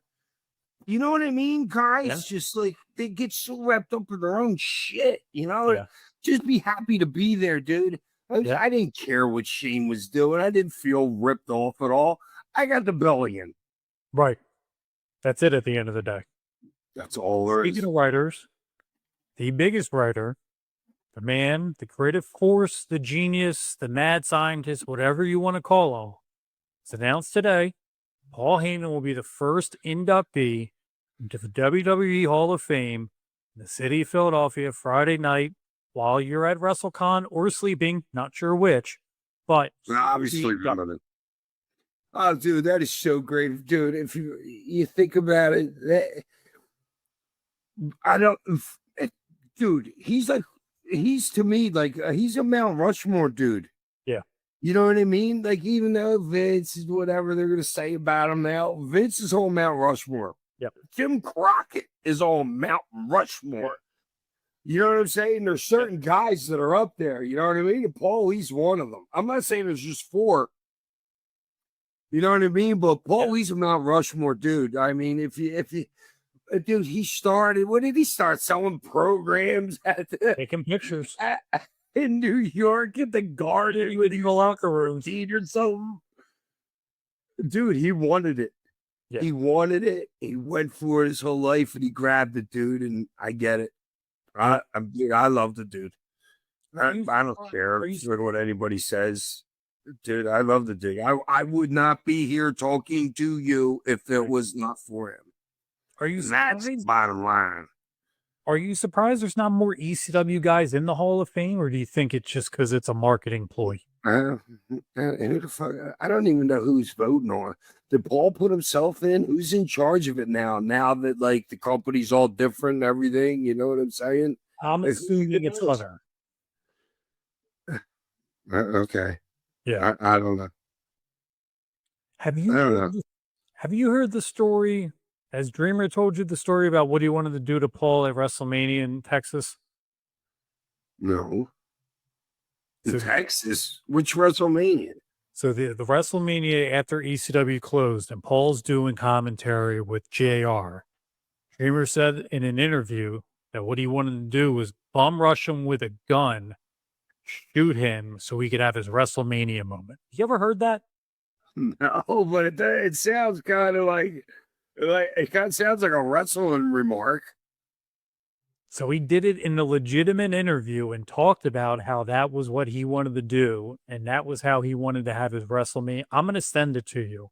You know what I mean? Guys just like, they get so wrapped up in their own shit, you know? Just be happy to be there, dude. I didn't care what Shane was doing. I didn't feel ripped off at all. I got the belly in. Right. That's it at the end of the day. That's all there is. Speaking of writers, the biggest writer, the man, the creative force, the genius, the mad scientist, whatever you want to call him, it's announced today, Paul Heyman will be the first inductee into the WWE Hall of Fame in the city of Philadelphia Friday night while you're at Wrestle Con or sleeping, not sure which, but obviously remember. Oh, dude, that is so great, dude. If you think about it, dude, he's to me like he's a Mount Rushmore dude. Yeah, you know what I mean. Like even though Vince is whatever they're gonna say about him now, Vince is on Mount Rushmore. Yep. Jim Crockett is on Mount Rushmore. You know what I'm saying? There's certain guys that are up there. You know what I mean? And Paul, he's one of them. I'm not saying there's just four. You know what I mean? But Paul, he's a Mount Rushmore dude. I mean, if you, dude, he started. What did he start selling programs taking pictures in New York at the Garden with the locker room, or something? Dude, he wanted it. Yeah. He wanted it. He went for it his whole life, and he grabbed it, dude. And I get it. I love the dude. I don't care what anybody says. Dude, I love the dude. I would not be here talking to you if it was not for him. Are you? That's the bottom line. Are you surprised there's not more ECW guys in the Hall of Fame, or do you think it's just because it's a marketing ploy? Uh, and who the fuck? I don't even know who's voting on. Did Paul put himself in? Who's in charge of it now? Now that like the company's all different and everything, you know what I'm saying? I'm Like, who assuming even it's knows? Hunter. Okay, Yeah. I don't know. Have I you don't heard know. have you heard the story? Has Dreamer told you the story about what he wanted to do to Paul at WrestleMania in Texas? No, in So Texas, which WrestleMania? So the WrestleMania after ECW closed and Paul's doing commentary with JR. Dreamer said in an interview that what he wanted to do was bum rush him with a gun, shoot him so he could have his WrestleMania moment. You ever heard that? No, but it sounds kind of like it kind of sounds like a wrestling remark. So he did it in a legitimate interview and talked about how that was what he wanted to do and that was how he wanted to have his WrestleMania. I'm going to send it to you.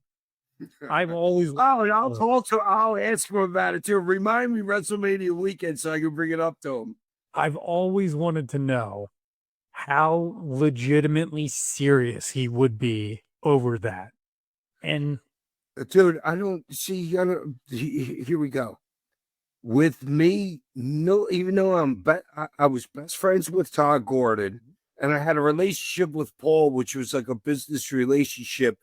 I've always Oh, I'll ask him about it too. Remind me WrestleMania weekend so I can bring it up to him. I've always wanted to know how legitimately serious he would be over that. And Dude, I don't see. Here we go. With me, no, even though I was best friends with Todd Gordon, and I had a relationship with Paul, which was like a business relationship.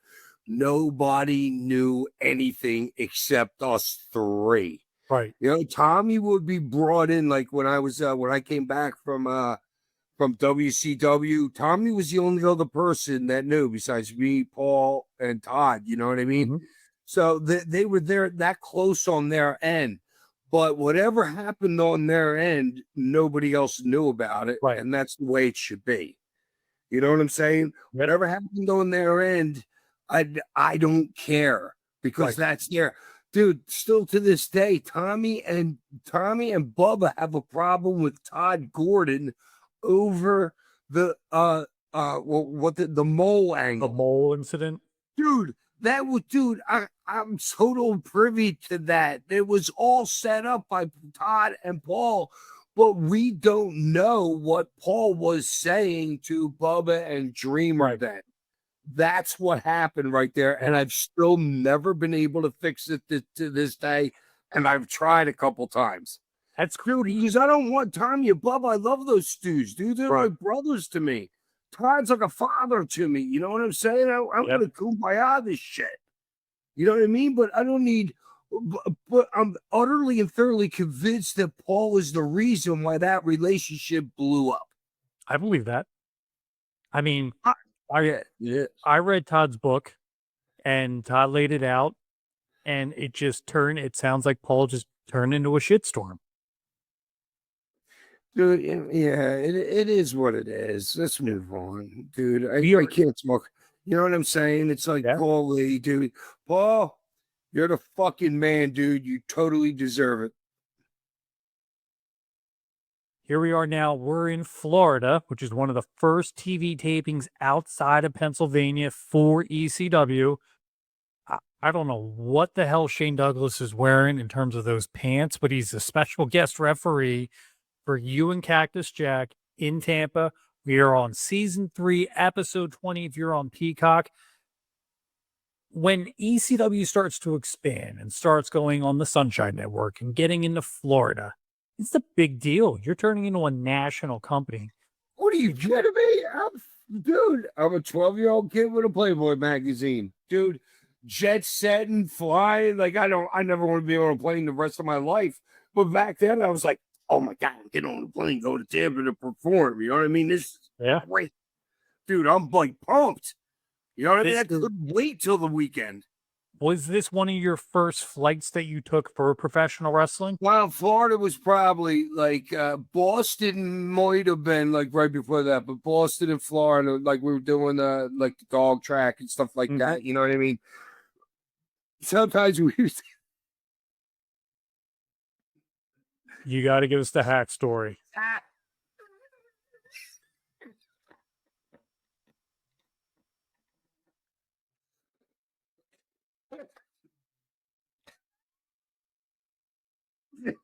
Nobody knew anything except us three. right, You know, Tommy would be brought in like when I came back from WCW. Tommy was the only other person that knew besides me, Paul, and Todd. You know what I mean? mhm, So they were there that close on their end. But whatever happened on their end, nobody else knew about it. right, And that's the way it should be. You know what I'm saying? yep, Whatever happened on their end, I don't care because right. that's there. Dude, still to this day, Tommy and Bubba have a problem with Todd Gordon over the the mole The angle. mole incident. Dude, I'm total privy to that. It was all set up by Todd and Paul, but we don't know what Paul was saying to Bubba and Dreamer Right. then. That's what happened right there. And I've still never been able to fix it to this day. And I've tried a couple times. That's Dude, because I don't want Tommy and Bubba. I love those stews, dude. They're right. like brothers to me. Todd's like a father to me. You know what I'm saying? I'm Yep. gonna kumbaya this shit. You know what I mean? But I don't need. But I'm utterly and thoroughly convinced that Paul is the reason why that relationship blew up. I believe that. I mean, I, I yeah. I read Todd's book and Todd laid it out and it sounds like Paul just turned into a shitstorm. Dude, yeah, it is what it is. Let's move on, dude. We I are, can't smoke. You know what I'm saying? It's like yeah. Paul Lee, dude. Paul, you're the fucking man, dude. You totally deserve it. Here we are now. We're in Florida, which is one of the first TV tapings outside of Pennsylvania for ECW. I don't know what the hell Shane Douglas is wearing in terms of those pants, but he's a special guest referee for you and Cactus Jack in Tampa. We are on season 3, episode 20. If you're on Peacock, when ECW starts to expand and starts going on the Sunshine Network and getting into Florida, it's a big deal. You're turning into a national company. What are you kidding me? Dude, I'm a 12-year-old kid with a Playboy magazine. Dude, jet setting, flying. Like, I never want to be on a plane the rest of my life. But back then, I was like, oh my God, get on the plane, go to Tampa to perform. You know what I mean? This is Yeah. great. Dude, I'm like pumped. You know what I mean? I This is- couldn't wait till the weekend. Was this one of your first flights that you took for professional wrestling? Well, Florida was probably like Boston might have been like right before that, but Boston and Florida, like we were doing like the dog track and stuff like that. You know what I mean? Sometimes we used You got to give us the hat story.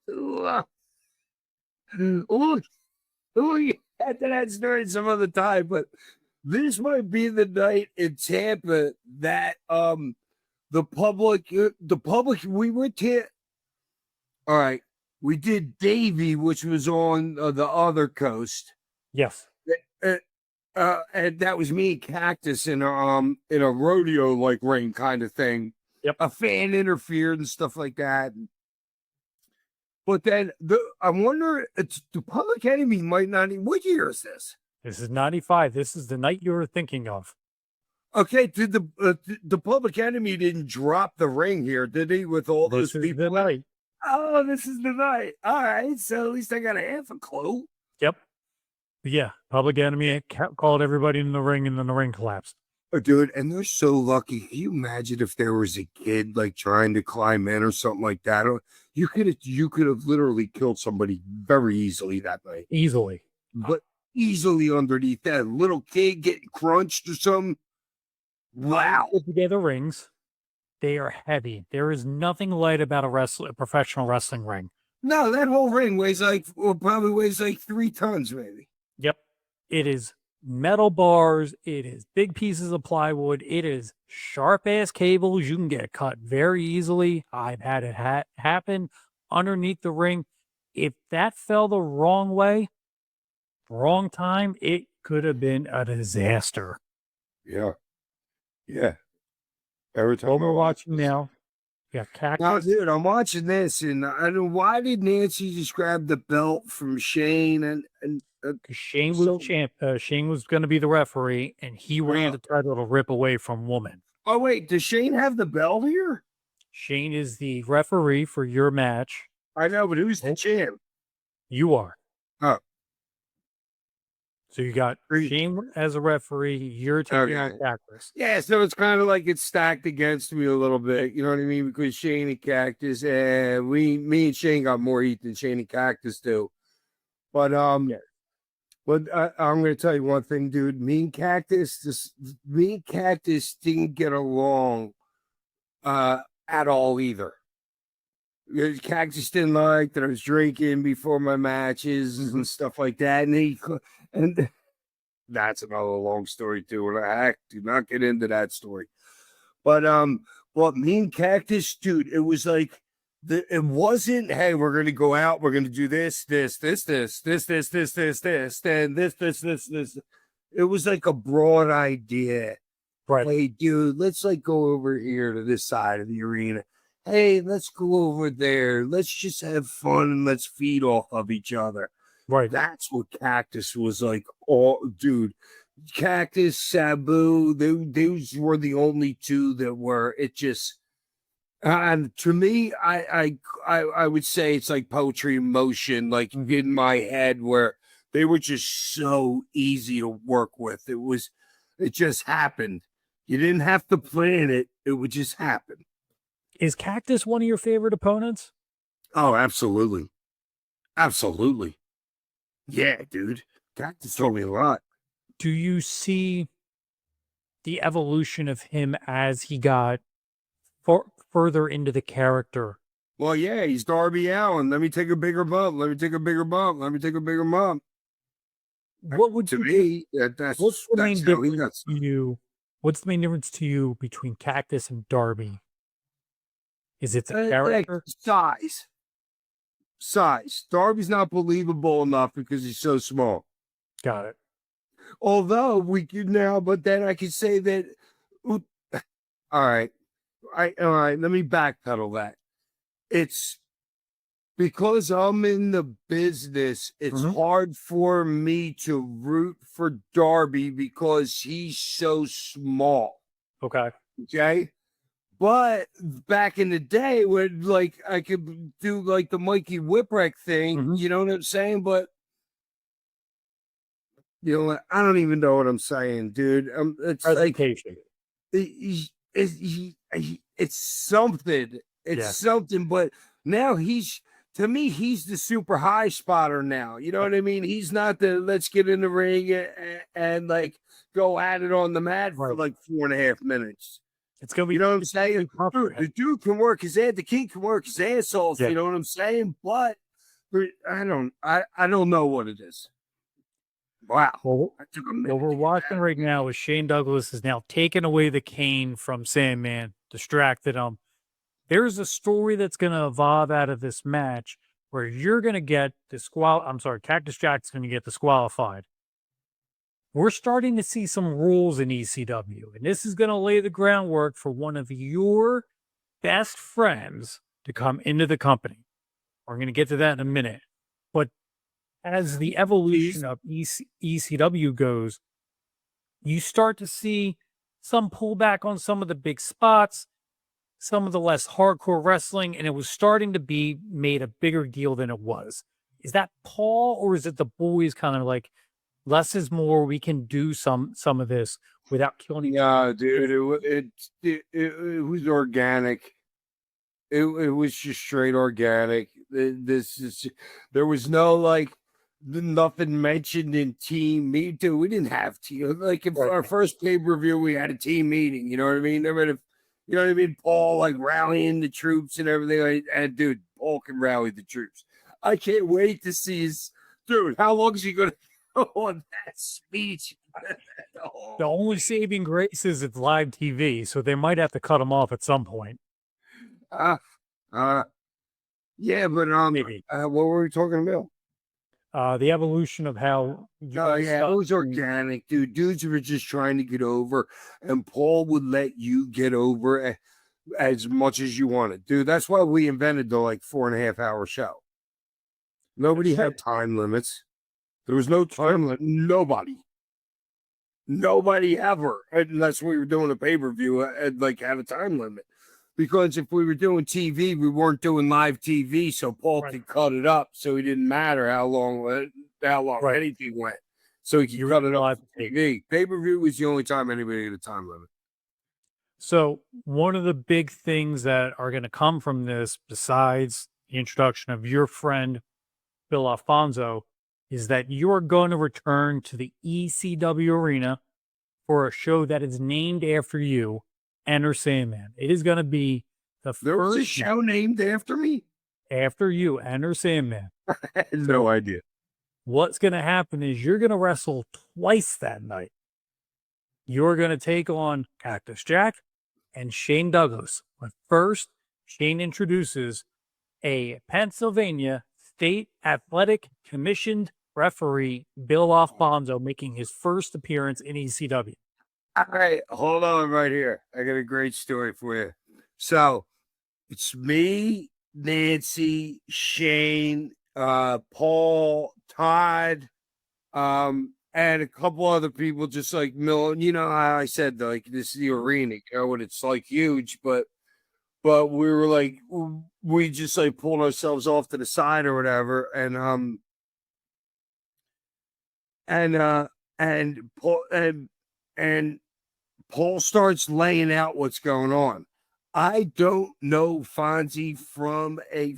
oh, oh, after that story some other time, but this might be the night in Tampa that the public we went to. All right, we did Davy, which was on the other coast. Yes. And that was me and Cactus in a rodeo like ring kind of thing. Yep. A fan interfered and stuff like that. But then I wonder, the Public Enemy might not. What year is this? This is 95. This is the night you were thinking of. Okay, did the Public Enemy didn't drop the ring here, did he? With all those people. The night. Oh, this is the night. All right, so at least I got a half a clue. Yep. Yeah, Public Enemy called everybody in the ring, and then the ring collapsed. Oh, dude, and they're so lucky. Can you imagine if there was a kid like trying to climb in or something like that? You could have literally killed somebody very easily that night. Easily. But easily underneath that little kid getting crunched or something. Wow. Put together rings. They are heavy. There is nothing light about a professional wrestling ring. No, that whole ring probably weighs like 3 tons, maybe. Yep. It is metal bars. It is big pieces of plywood. It is sharp ass cables. You can get cut very easily. I've had it happen underneath the ring. If that fell the wrong way, wrong time, it could have been a disaster. Yeah. Yeah. Every time What we're watching now, we got Cactus. Now, dude, I'm watching this, and I don't. Why did Nancy just grab the belt from Shane? And Shane was champ. Shane was going to be the referee, and he ran the title to rip away from Woman. Oh wait, does Shane have the belt here? Shane is the referee for your match. I know, but who's the champ? You are. Oh. So you got Shane as a referee, you're taking Cactus. Yeah, so it's kind of like it's stacked against me a little bit. You know what I mean? Because Shane and Cactus, me and Shane got more heat than Shane and Cactus do. But but I'm going to tell you one thing, dude. Me and Cactus didn't get along at all either. Cactus didn't like that I was drinking before my matches and stuff like that, and that's another long story too. And I do not get into that story. But me and Cactus, dude, it was like it wasn't, hey, we're gonna go out, we're gonna do this, then this. It was like a broad idea. Right. Hey, dude, let's like go over here to this side of the arena. Hey, let's go over there. Let's just have fun and let's feed off of each other. Right. That's what Cactus was like. Oh, dude. Cactus, Sabu, those were the only two that were. It just, and to me, I would say it's like poetry in motion, like in my head, where they were just so easy to work with. It just happened. You didn't have to plan it. It would just happen. Is Cactus one of your favorite opponents? Oh, absolutely. Absolutely. Yeah, dude. Cactus told me a lot. Do you see the evolution of him as he got further into the character? Well, yeah, he's Darby Allin. Let me take a bigger bump. Let me take a bigger bump. Let me take a bigger bump. What would to you me? What's the main difference to you? What's the main difference to you between Cactus and Darby? Is it the character? Size. Darby's not believable enough because he's so small. Got it. Although we could now, but then I could say that. All right. All right. Let me backpedal that. It's because I'm in the business. It's hard for me to root for Darby because he's so small. Okay. Okay. But back in the day when like I could do like the Mikey Whipwreck thing, you know what I'm saying? But you know what? I don't even know what I'm saying, dude. It's presentation. Like it's something. It's something, but now to me, he's the super high spotter now. You know what I mean? He's not the let's get in the ring and like go at it on the mat for like 4.5 minutes. It's gonna be, you know what I'm saying? The dude can work his ass, the king can work his ass off, you know what I'm saying? But I don't know what it is. Wow. Well, I took a minute what we're to get watching that. right now is Shane Douglas has now taken away the cane from Sandman, distracted him. There's a story that's going to evolve out of this match where you're going to get Cactus Jack's going to get disqualified. We're starting to see some rules in ECW, and this is going to lay the groundwork for one of your best friends to come into the company. We're going to get to that in a minute. But as the evolution of ECW goes, you start to see some pullback on some of the big spots, some of the less hardcore wrestling, and it was starting to be made a bigger deal than it was. Is that Paul, or is it the boys kind of like, less is more, we can do some of this without killing each other? Yeah, dude, it was organic. It was just straight organic. There was no like nothing mentioned in team meeting. Dude, we didn't have team. Like if our first pay-per-view, we had a team meeting. You know what I mean? You know what I mean? Paul like rallying the troops and everything. And dude, Paul can rally the troops. I can't wait to see his dude. How long is he going to go on that speech? The only saving grace is it's live TV, so they might have to cut him off at some point. Yeah, but Maybe. what were we talking about? The evolution of how Yeah, it was organic, dude. Dudes were just trying to get over, and Paul would let you get over as much as you wanted, dude. That's why we invented the like 4.5 hour show. Nobody had time limits. There was no time limit. Nobody ever, unless we were doing a pay-per-view, had a time limit. Because if we were doing TV, we weren't doing live TV, so Paul could cut it up, so it didn't matter how long anything went. So he could cut it up for TV. Pay-per-view was the only time anybody had a time limit. So one of the big things that are going to come from this, besides the introduction of your friend Bill Alfonso, is that you're going to return to the ECW arena for a show that is named after you, Enter Sandman. It is going to be There was a show named after me? After you, Enter Sandman. I had no idea. What's going to happen is you're going to wrestle twice that night. You're going to take on Cactus Jack and Shane Douglas. But first, Shane introduces a Pennsylvania State Athletic Commissioned referee, Bill Alfonso, making his first appearance in ECW. All right, hold on right here. I got a great story for you. So it's me, Nancy, Shane, Paul, Todd, and a couple other people, just like Mill. You know how I said, like, this is the arena, you know, and it's like huge, but we were like, we just like pulled ourselves off to the side or whatever, and Paul starts laying out what's going on. I don't know Fonzie from a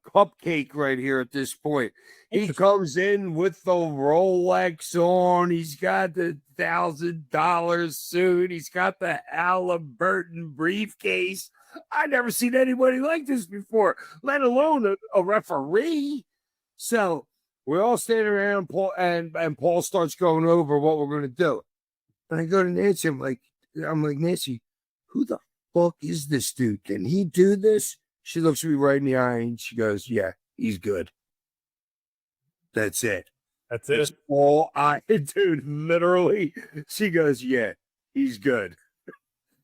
cupcake right here at this point. He comes in with the Rolex on. He's got the $1,000 suit. He's got the Halliburton briefcase. I never seen anybody like this before, let alone a referee. So we're all standing around, Paul, and Paul starts going over what we're going to do. And I go to Nancy. I'm like, Nancy, who the fuck is this dude? Can he do this? She looks me right in the eye and she goes, yeah, he's good. That's it. That's all dude, literally. She goes, yeah, he's good.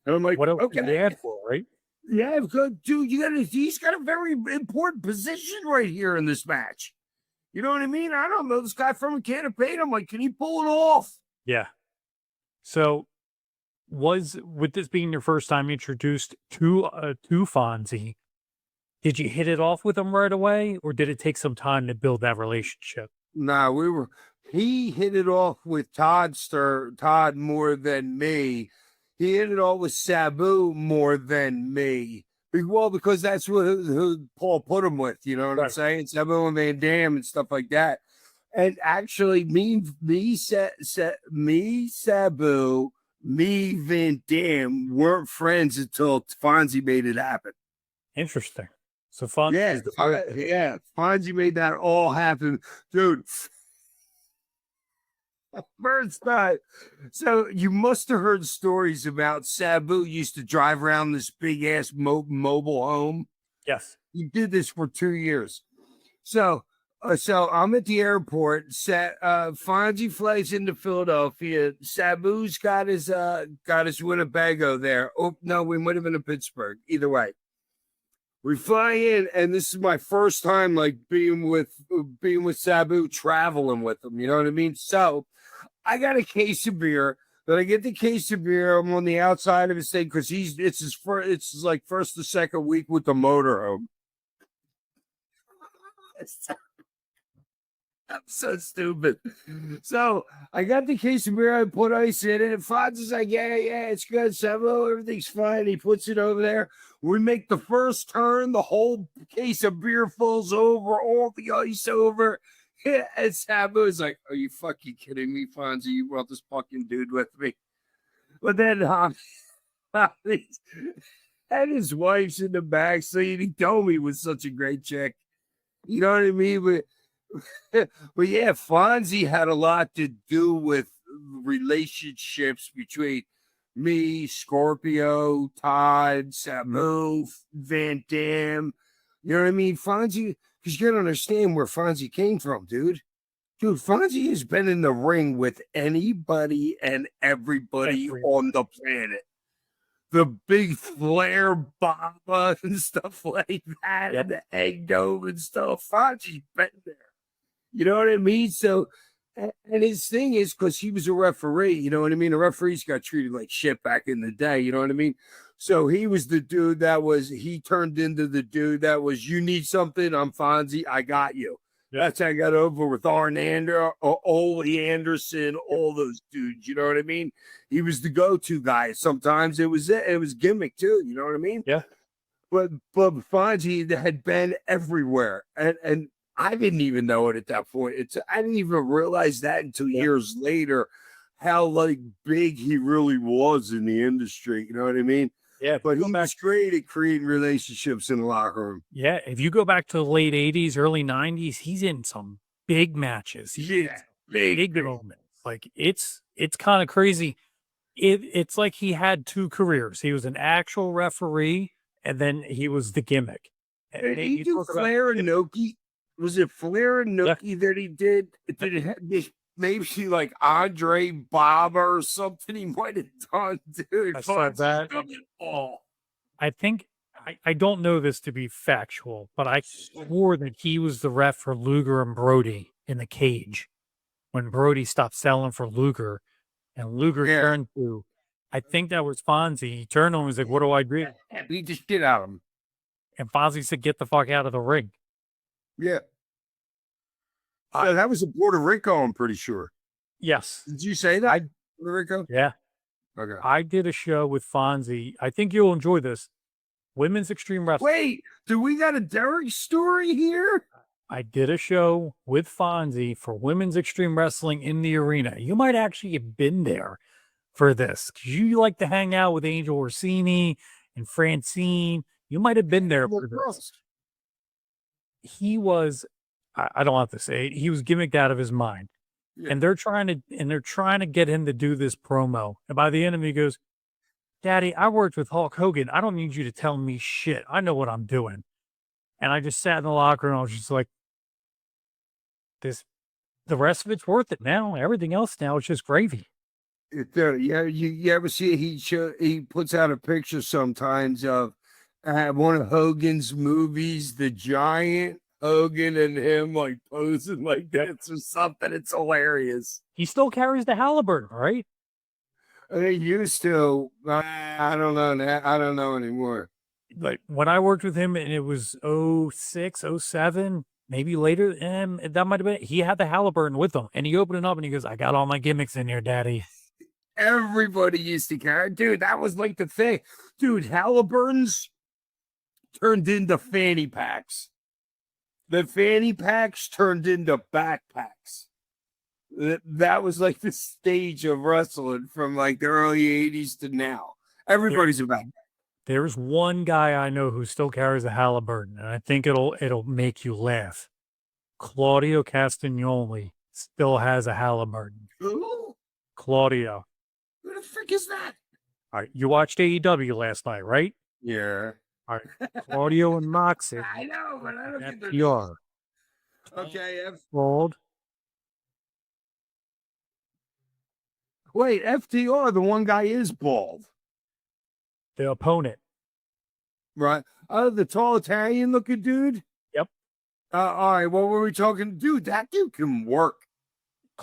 And I'm like, what else okay. did they add for, right? Yeah, good, dude. He's got a very important position right here in this match. You know what I mean? I don't know this guy from a can of paint. I'm like, can he pull it off? Yeah. So, with this being your first time introduced to Fonzie, did you hit it off with him right away, or did it take some time to build that relationship? Nah, he hit it off with Todd more than me. He hit it off with Sabu more than me. Well, because that's who Paul put him with, you know what I'm saying? Sabu and Van Dam and stuff like that. And actually, Sabu, Van Dam weren't friends until Fonzie made it happen. Interesting. So Fonzie, Fonzie made that all happen, dude. First time. So you must have heard stories about Sabu used to drive around this big ass mobile home. Yes. He did this for 2 years. So I'm at the airport. Fonzie flies into Philadelphia. Sabu's got his Winnebago there. Oh no, we might have been in Pittsburgh. Either way, we fly in, and this is my first time like being with Sabu, traveling with him. You know what I mean? So I got a case of beer. Then I get the case of beer. I'm on the outside of his thing because it's like first or second week with the motorhome. I'm so stupid. So I got the case of beer. I put ice in it. And Fonz is like, yeah, it's good. Sabo, everything's fine. He puts it over there. We make the first turn. The whole case of beer falls over. All the ice over. Yeah, and Sabo is like, are you fucking kidding me, Fonzie? You brought this fucking dude with me. But then and his wife's in the back. So he told me he was such a great chick. You know what I mean? But yeah, Fonzie had a lot to do with relationships between me, Scorpio, Todd, Sabu, Van Dam. You know what I mean? Fonzie, because you gotta understand where Fonzie came from, dude. Dude, Fonzie has been in the ring with anybody and everybody on the planet. The big Flair Baba and stuff like that, and the Egg Dome and stuff. Fonzie's been there. You know what I mean? So, and his thing is because he was a referee, you know what I mean? The referees got treated like shit back in the day, you know what I mean? So he was the dude he turned into the dude that was, you need something, I'm Fonzie, I got you. That's how I got over with Arnander, Ole Anderson, all those dudes, you know what I mean? He was the go-to guy. Sometimes it was gimmick too, you know what I mean? Yeah. But Fonzie had been everywhere. And I didn't even know it at that point. I didn't even realize that until years later, how like big he really was in the industry. You know what I mean? Yeah. But he was great at creating relationships in the locker room. Yeah. If you go back to the late 80s, early 90s, he's in some big matches. Big moments. Like it's kind of crazy. It's like he had two careers. He was an actual referee, and then he was the gimmick. Did he do Flair and Noki? Was it Flair and Nookie that he did? Did it have maybe like Andre Baba or something he might have done, dude? I think I don't know this to be factual, but I swore that he was the ref for Luger and Brody in the cage when Brody stopped selling for Luger, and Luger turned to. I think that was Fonzie. He turned on him and was like, "What do I do?" Beat the shit out of him. And Fonzie said, "Get the fuck out of the ring." Yeah. So that was in Puerto Rico, I'm pretty sure. Yes. Did you say that? Puerto Rico? Yeah. Okay. I did a show with Fonzie. I think you'll enjoy this. Women's Extreme Wrestling. Wait, do we got a Derek story here? I did a show with Fonzie for Women's Extreme Wrestling in the arena. You might actually have been there for this because you like to hang out with Angel Orsini and Francine. You might have been there for this. He was, I don't have to say it, he was gimmicked out of his mind. Yeah. And they're trying to get him to do this promo. And by the end of it, he goes, "Daddy, I worked with Hulk Hogan. I don't need you to tell me shit. I know what I'm doing." And I just sat in the locker room. I was just like, the rest of it's worth it now. Everything else now is just gravy. You ever see he puts out a picture sometimes of one of Hogan's movies, The Giant, Hogan and him like posing like that or something. It's hilarious. He still carries the Halliburton, right? They used to. I don't know. I don't know anymore. Like when I worked with him, and it was 06, 07, maybe later, and that might have been. He had the Halliburton with him, and he opened it up, and he goes, "I got all my gimmicks in here, Daddy." Everybody used to carry, dude. That was like the thing, dude. Halliburtons turned into fanny packs. The fanny packs turned into backpacks. That was like the stage of wrestling from like the early 80s to now. Everybody's a backpack. There's one guy I know who still carries a Halliburton, and I think it'll make you laugh. Claudio Castagnoli still has a Halliburton. Who? Claudio. Who the frick is that? All right, you watched AEW last night, right? Yeah. All right, Claudio and Moxie. I know, but I don't get their FTR. Okay. Fold. Wait, FTR, the one guy is bald, The opponent. right? The tall Italian looking dude. Yep. All right. What were we talking? Dude, that dude can work.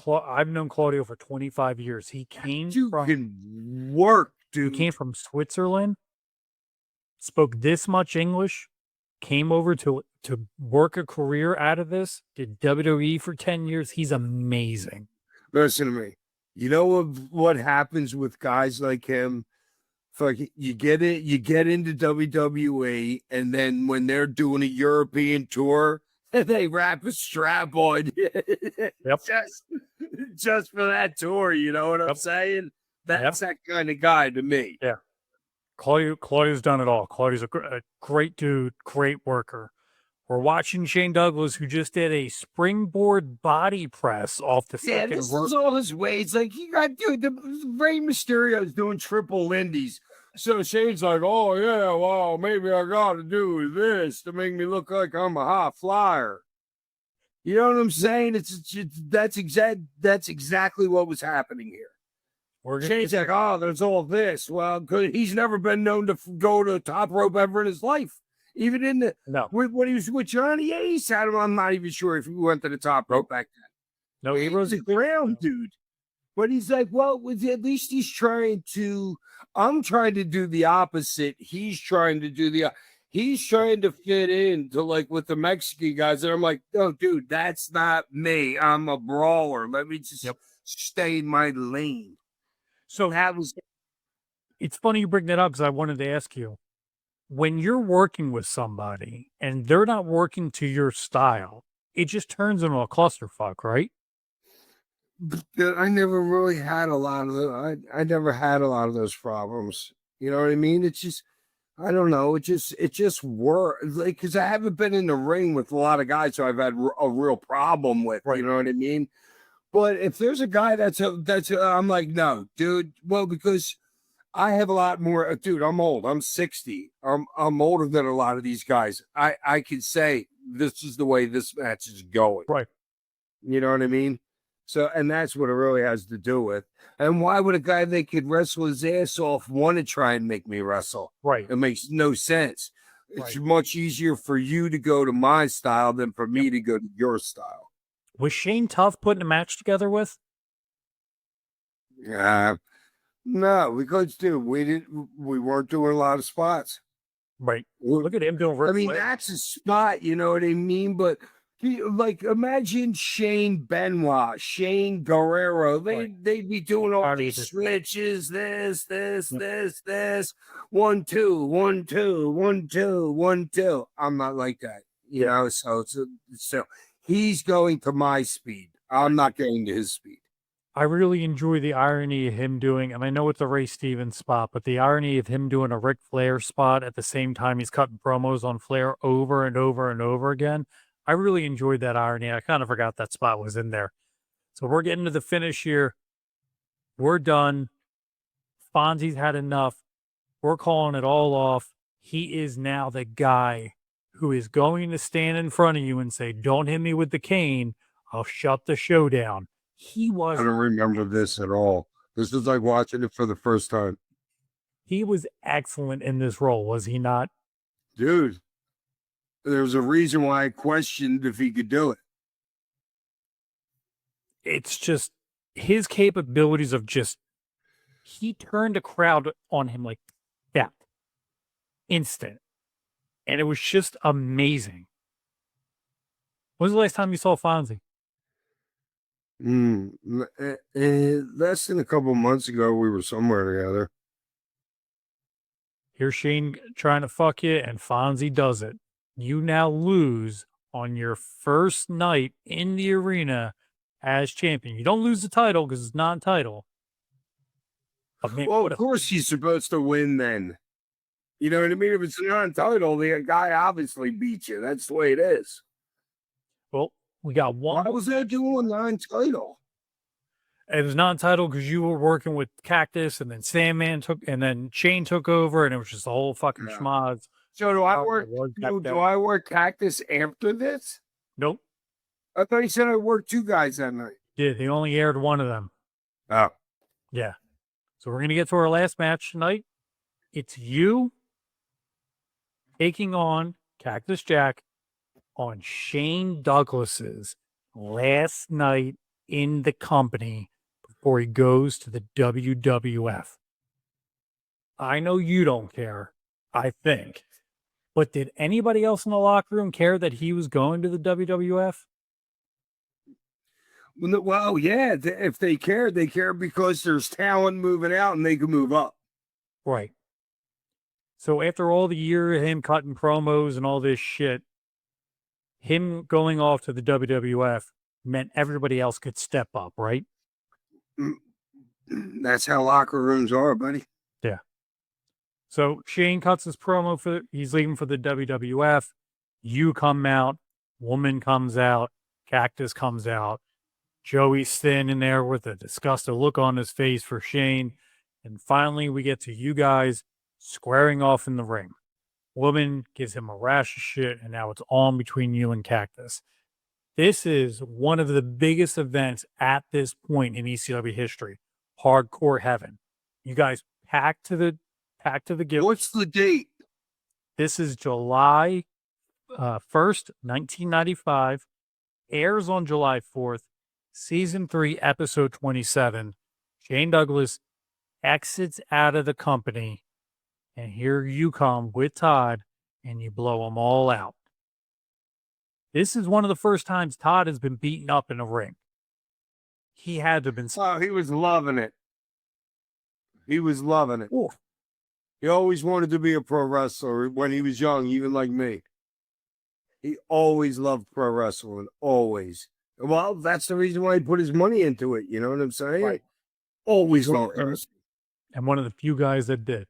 I've known Claudio for 25 years. He came Dude from can work, dude. he came from Switzerland, spoke this much English, came over to work a career out of this, did WWE for 10 years. He's amazing. Listen to me. You know what happens with guys like him? Fuck, you get into WWE, and then when they're doing a European tour, they wrap a strap on you. Yep. just for that tour, you know what I'm saying? That's that kind of guy to me. Yeah. Claudio's done it all. Claudio's a great dude, great worker. We're watching Shane Douglas, who just did a springboard body press off the Yeah, second this rope. is all his weights. Like, you got, dude, the Rey Mysterio's doing triple indies. So Shane's like, oh, yeah, well, maybe I got to do this to make me look like I'm a high flyer. You know what I'm saying? That's exactly what was happening here. Shane's like, oh, there's all this. Well, 'cause he's never been known to go to the top rope ever in his life. Even in the when he was with Johnny Ace, I'm not even sure if he went to the top rope back then. No, He was a ground dude. But he's like, well, at least he's trying to. I'm trying to do the opposite. He's trying to do he's trying to fit in to like with the Mexican guys. And I'm like, oh, dude, that's not me. I'm a brawler. Let me just stay in my lane. So it's funny you bring that up, because I wanted to ask you, when you're working with somebody and they're not working to your style, it just turns into a clusterfuck, right? I never really had a lot of I never had a lot of those problems. You know what I mean? It's just, I don't know. It just worked, like, because I haven't been in the ring with a lot of guys who I've had a real problem with. Right. You know what I mean? But if there's a guy I'm like, no, dude. Well, because I have a lot more, dude. I'm old. I'm 60. I'm older than a lot of these guys. I can say this is the way this match is going. Right. You know what I mean? So, and that's what it really has to do with. And why would a guy that could wrestle his ass off want to try and make me wrestle? Right. It makes no sense. It's much easier for you to go to my style than for me to go to your style. Was Shane tough putting a match together with? Yeah. No, because, dude, we weren't doing a lot of spots. Right. Look at him doing. I mean, that's a spot, you know what I mean? But like, imagine Shane Benoit, Shane Guerrero. They'd be doing all these switches, this, 1, 2, 1, 2, 1, 2, 1, 2. I'm not like that, you know. So he's going to my speed. I'm not going to his speed. I really enjoy the irony of him doing, and I know it's a Ray Stevens spot, but the irony of him doing a Ric Flair spot at the same time he's cutting promos on Flair over and over and over again. I really enjoyed that irony. I kind of forgot that spot was in there. So we're getting to the finish here. We're done. Fonzie's had enough. We're calling it all off. He is now the guy who is going to stand in front of you and say, don't hit me with the cane. I'll shut the show down. I don't remember this at all. This is like watching it for the first time. He was excellent in this role, was he not? Dude, there's a reason why I questioned if he could do it. It's just his capabilities of he turned a crowd on him like that. Instant. And it was just amazing. When was the last time you saw Fonzie? Less than a couple months ago, we were somewhere together. Here's Shane trying to fuck you, and Fonzie does it. You now lose on your first night in the arena as champion. You don't lose the title because it's non-title. Well, of course he's supposed to win then. You know what I mean? If it's a non-title, the guy obviously beat you. That's the way it is. Well, We got Why one. was that doing non-title? It was non-title because you were working with Cactus, and then Sandman and then Shane took over, and it was just a whole fucking Yeah. schmoz. So do I Oh, work? it was Do, kept do up. I work Cactus after this? Nope. I thought you said I worked 2 guys that night. Yeah, they only aired one of them. Oh, Yeah. So we're gonna get to our last match tonight. It's you taking on Cactus Jack on Shane Douglas's last night in the company before he goes to the WWF. I know you don't care, I think. But did anybody else in the locker room care that he was going to the WWF? well, yeah. If they care because there's talent moving out and they can move up. Right. So after all the year of him cutting promos and all this shit, him going off to the WWF meant everybody else could step up, right? That's how locker rooms are, buddy. Yeah. So Shane cuts his promo he's leaving for the WWF. You come out, woman comes out, Cactus comes out. Joey's standing there with a disgusted look on his face for Shane. And finally, we get to you guys squaring off in the ring. Woman gives him a rash of shit, and now it's on between you and Cactus. This is one of the biggest events at this point in ECW history. Hardcore heaven. You guys packed to the gill. What's the date? This is July 1st, 1995. Airs on July 4th. Season 3, episode 27. Shane Douglas exits out of the company, and here you come with Todd, and you blow them all out. This is one of the first times Todd has been beaten up in a ring. He had to have been. Oh, he was loving it. He was loving it. Ooh. He always wanted to be a pro wrestler when he was young, even like me. He always loved pro wrestling, always. Well, that's the reason why he put his money into it. You know what I'm saying? Right. Always loved wrestling. And one of the few guys that did.